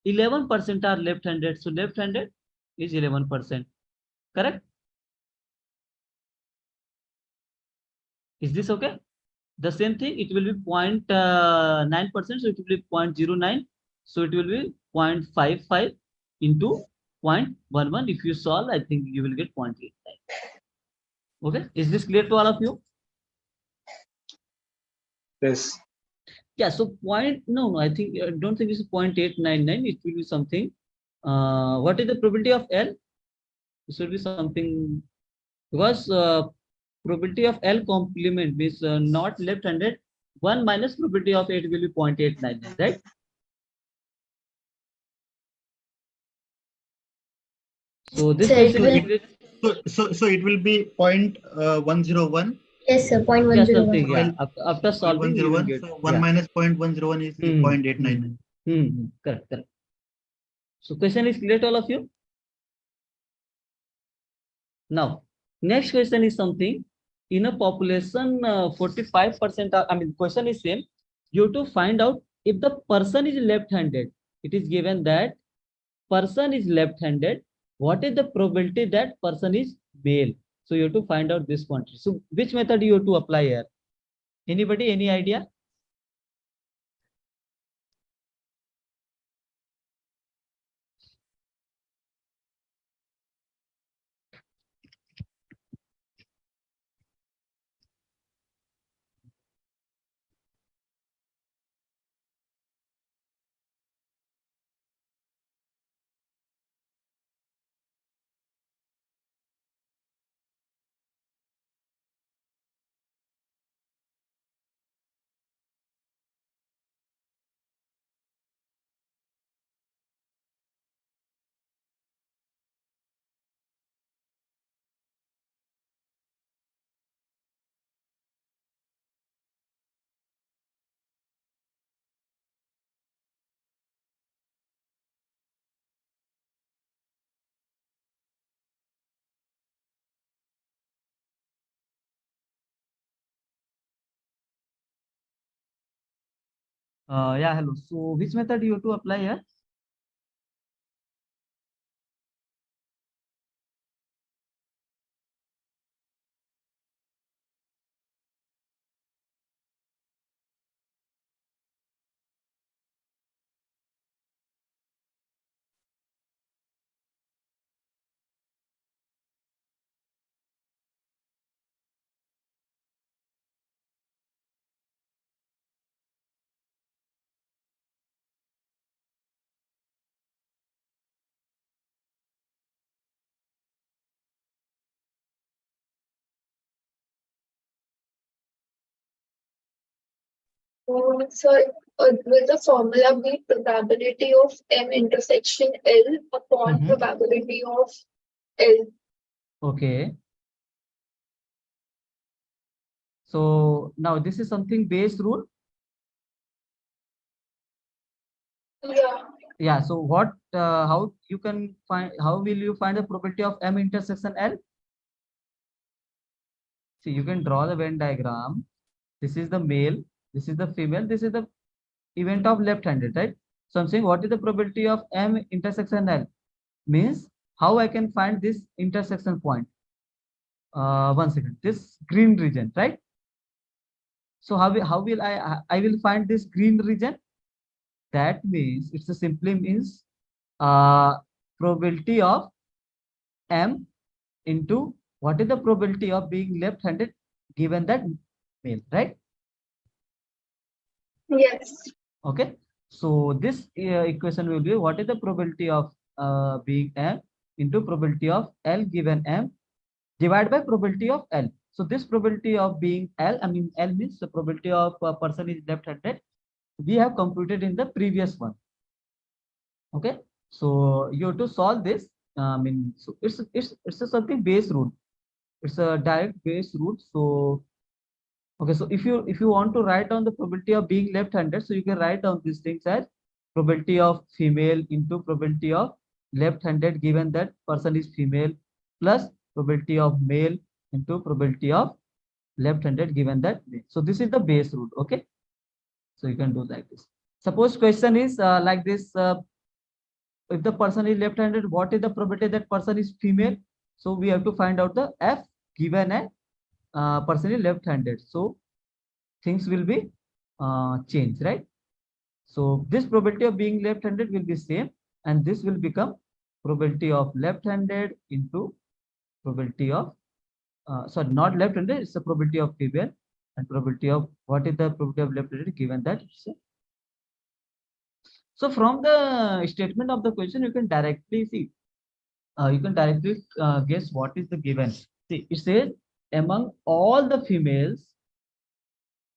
11% are left-handed. So left-handed is 11%. Correct? Is this okay? The same thing, it will be 0.9%, so it will be 0.09. So it will be 0.55 into 0.11. If you solve, I think you will get 0.89. Okay, is this clear to all of you? Yes. Yeah, so no, I think I don't think it's 0.899. It will be something. What is the probability of L? This will be something because probability of L complement means not left-handed. 1 minus probability of 8 will be 0.899, right? So this So it question will, is related. So it will be 0.101. yes, sir, point Yeah, one zero something. one. Yeah, after solving you will 0.101. get. So 1 Yeah. minus 0.101 is 0.899. Correct, correct. So question is clear to all of you. Now, next question is something in a population 45%. I mean, question is same. You have to find out if the person is left-handed. It is given that person is left-handed. What is the probability that person is male? So you have to find out this quantity. So which method you have to apply here? Anybody? Any idea? Yeah, hello. So which method you have to apply here? So will the formula be probability of M intersection L upon probability of L? Okay. So now this is something Bayes rule. Yeah. Yeah. So what? How you can find? How will you find the probability of M intersection L? See, you can draw the Venn diagram. This is the male, this is the female, this is the event of left-handed, right? So I'm saying what is the probability of M intersection L? Means how I can find this intersection point. 1 second, this green region, right? So how will I will find this green region? That means it's a simply means probability of M into what is the probability of being left-handed given that male, right? Yes. Okay. So this equation will be what is the probability of being M into probability of L given M divided by probability of L. So this probability of being L, I mean L means the probability of a person is left-handed. We have computed in the previous one. Okay. So you have to solve this. I mean, so it's a something base rule. It's a direct base rule. So okay, so if you want to write down the probability of being left-handed, so you can write down these things as probability of female into probability of left-handed given that person is female plus probability of male into probability of left-handed given that male. So this is the base rule. Okay, so you can do like this. Suppose question is like this. If the person is left-handed, what is the probability that person is female? So we have to find out the F given a person is left-handed. So things will be changed, right? So this probability of being left-handed will be same, and this will become probability of left-handed into probability of sorry, not left-handed, it's the probability of female, and probability of what is the probability of left-handed given that. So from the statement of the question, you can directly see, you can directly guess what is the given. See, it says among all the females,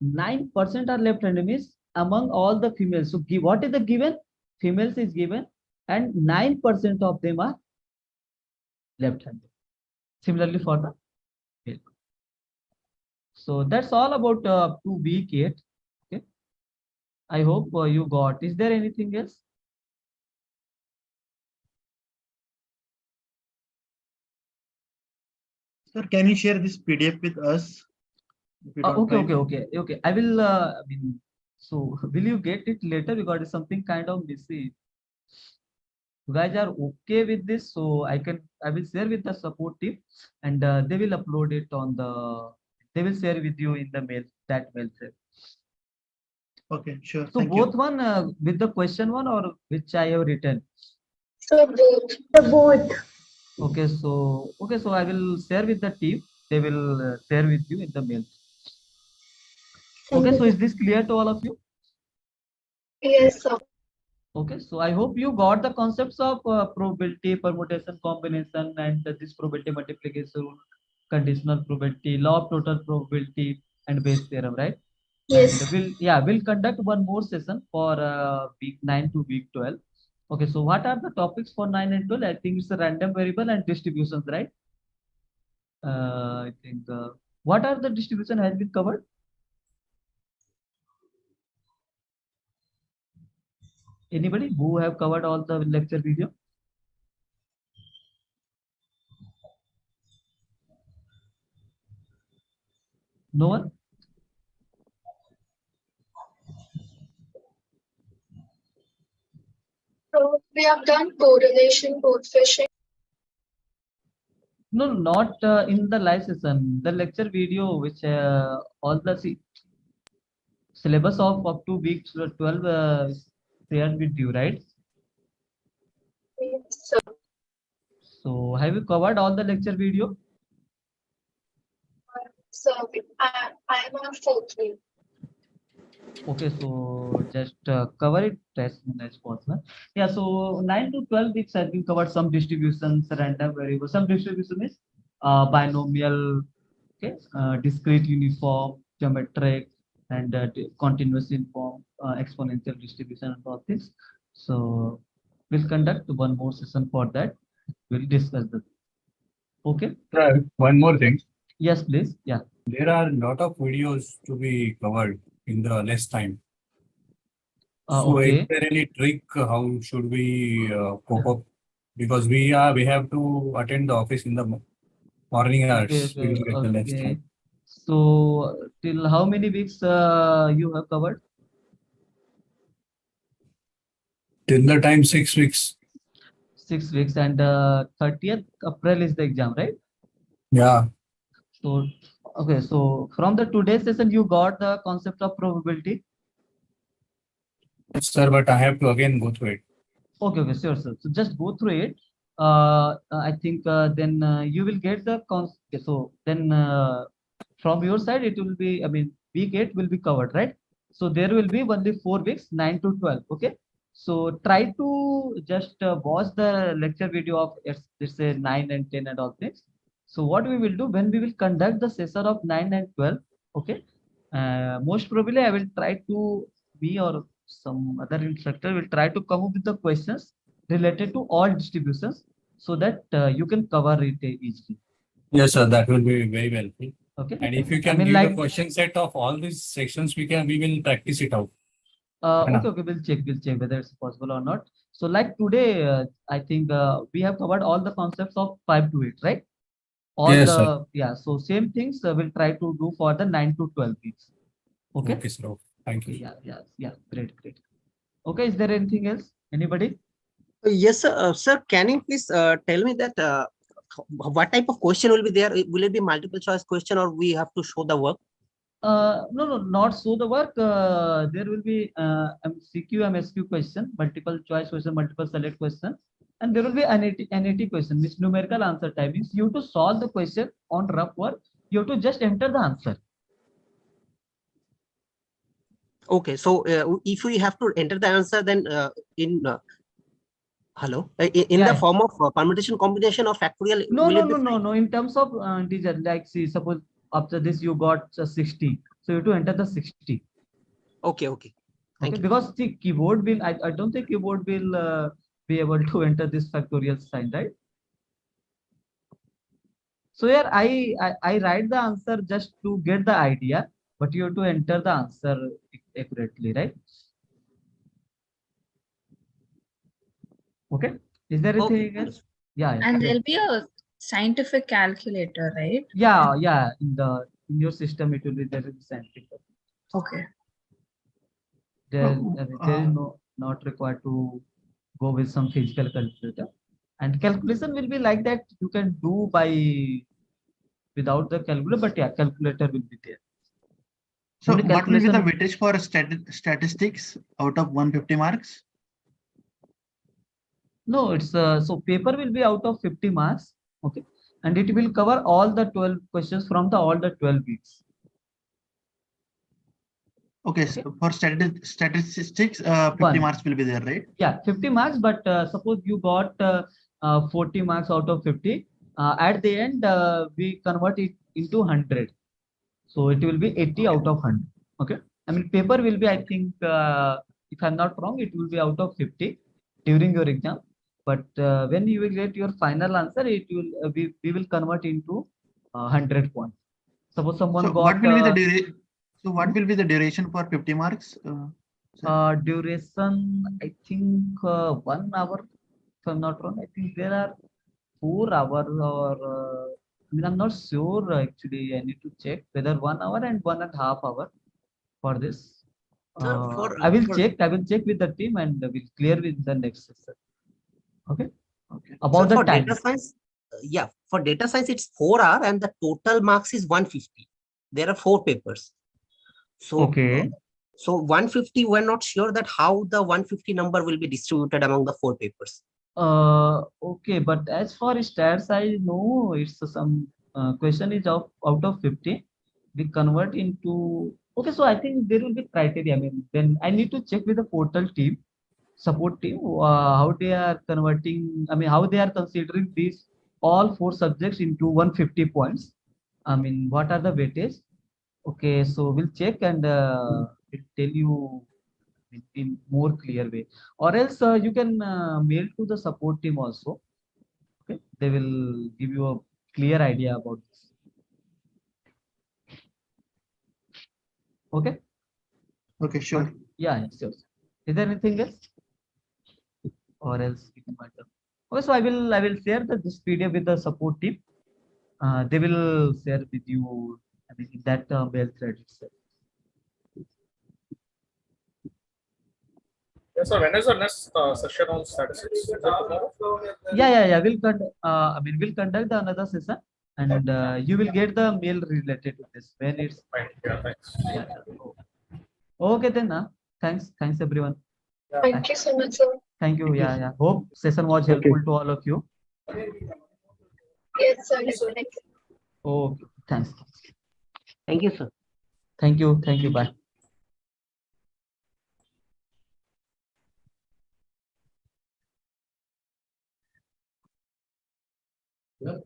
9% are left-handed, means among all the females. So give what is the given? Females is given, and 9% of them are left-handed. Similarly for the male. So that's all about 2 week 8. Okay. I hope you got. Is there anything else? Sir, can you share this PDF with us? Okay. I will. I mean, so will you get it later because it's something kind of missing. You guys are okay with this, so I will share with the support team, and they will upload it on the. They will share with you in the mail that mail thread. Okay, sure. So Thank both you. one with the question one or which I have written. So both. Okay, so I will share with the team. They will share with you in the mail. Okay, so is this clear to all of you? Yes, sir. Okay, so I hope you got the concepts of probability, permutation, combination, and this probability multiplication rule, conditional probability, law of total probability, and Bayes theorem, right? Yes. And we'll conduct one more session for week 9 to week 12. Okay, so what are the topics for 9 and 12? I think it's a random variable and distributions, right? I think what are the distribution has been covered? Anybody who have covered all the lecture video? No one? So we have done correlation, coefficient. No, not in the live session. The lecture video, which all the syllabus of up to week 12 shared with you, right? Yes, sir. So have you covered all the lecture video? So I am on 4th week. Okay, so just cover it as soon as possible. Yeah, so 9 to 12 weeks have been covered some distributions, random variables. Some distribution is binomial, okay, discrete uniform, geometric, and continuous uniform, exponential distribution, and all this. So we'll conduct one more session for that. We'll discuss that. Okay. One more thing. Yes, please. Yeah. There are a lot of videos to be covered in the less time. So Okay. is there any trick? How should we cope up? Because we have to attend the office in the morning hours. We will get the less time. So till how many weeks you have covered? Till the time 6 weeks. 6 weeks, and 30th April is the exam, right? Yeah. So okay, so from the today's session you got the concept of probability. Yes, sir, but I have to again go through it. Okay, sure, sir. So just go through it. I think then you will get the concept. So then from your side it will be, I mean, week 8 will be covered, right? So there will be only 4 weeks, 9 to 12. Okay. So try to just watch the lecture video of let's say 9 and 10 and all things. So what we will do when we will conduct the session of 9 and 12, okay, most probably I will try to, me or some other instructor will try to come up with the questions related to all distributions so that you can cover it easily. Yes, sir, that will be very helpful. Okay. And if you I can mean, give like, the question set of all these sections, we will practice it out. okay, we'll check whether it's possible or not. So like today, I think we have covered all the concepts of 5 to 8, right? All Yes, the, sir. yeah, so same things we'll try to do for the 9 to 12 weeks. Okay. Okay, sir. Thank you. Yeah, great. Okay, is there anything else? Anybody? Yes, sir. Sir, can you please tell me that what type of question will be there? Will it be multiple choice question or we have to show the work? No, not so the work. There will be MCQ, MSQ question, multiple choice question, multiple select question, and there will be NAT question, which numerical answer type means you have to solve the question on rough work. You have to just enter the answer. Okay, so if we have to enter the answer, then in the form of permutation combination or factorial. No. In terms of integer, like see, suppose after this you got 60, so you have to enter the 60. Okay. Okay, because the keyboard will, I don't think keyboard will be able to enter this factorial sign, right? So here I write the answer just to get the idea, but you have to enter the answer accurately, right? Okay. Is there anything else? Yeah. And there'll be a scientific calculator, right? Yeah. In your system it will be there in scientific. Okay. There is not required to go with some physical calculator, and calculation will be like that you can do by without the calculator, but yeah, calculator will be there. So what will be the weightage for statistics out of 150 marks? No, it's so paper will be out of 50 marks, okay, and it will cover all the 12 questions from all the 12 weeks. Okay, so for statistics, 50 marks will be there, right? Yeah, 50 marks, but suppose you got 40 marks out of 50. At the end, we convert it into 100. So it will be 80 out of 100. Okay. I mean, paper will be, I think, if I'm not wrong, it will be out of 50 during your exam. But when you will get your final answer, it will we will convert into 100 points. Suppose someone got. What will be the duration? So what will be the duration for 50 marks? Duration, I think 1 hour. If I'm not wrong, I think there are 4 hours or I mean, I'm not sure actually. I need to check whether 1 hour and 1.5 hour for this. I will check with the team and we'll clear with the next session. Okay. About the time. Data science, for data science it's 4 hours and the total marks is 150. There are 4 papers. So okay. So 150, we're not sure that how the 150 number will be distributed among the 4 papers. Okay, but as for stats, I know it's some question is out of 50. We convert into, okay, so I think there will be criteria. I mean, then I need to check with the portal team, support team, how they are converting, I mean, how they are considering these all 4 subjects into 150 points. I mean, what are the weightage? Okay, so we'll check and it tell you in more clear way, or else you can mail to the support team also. Okay, they will give you a clear idea about this. Okay. Okay, sure. Yeah, sure. Is there anything else, or else we can matter? Okay, so I will share this PDF with the support team. They will share with you mean, in that mail thread itself. Yes, sir. When is the next session on statistics? Is it tomorrow? Yeah. We'll conduct another session, and you will get the mail related to this when it's. Fine. Yeah, thanks. Yeah. Okay then. Thanks everyone. Thank you so much, sir. Thank you. Yeah. Hope session was helpful to all of you. Yes, sir. Definitely. Okay. Thanks. Thank you, sir. Thank you. Bye. Yeah.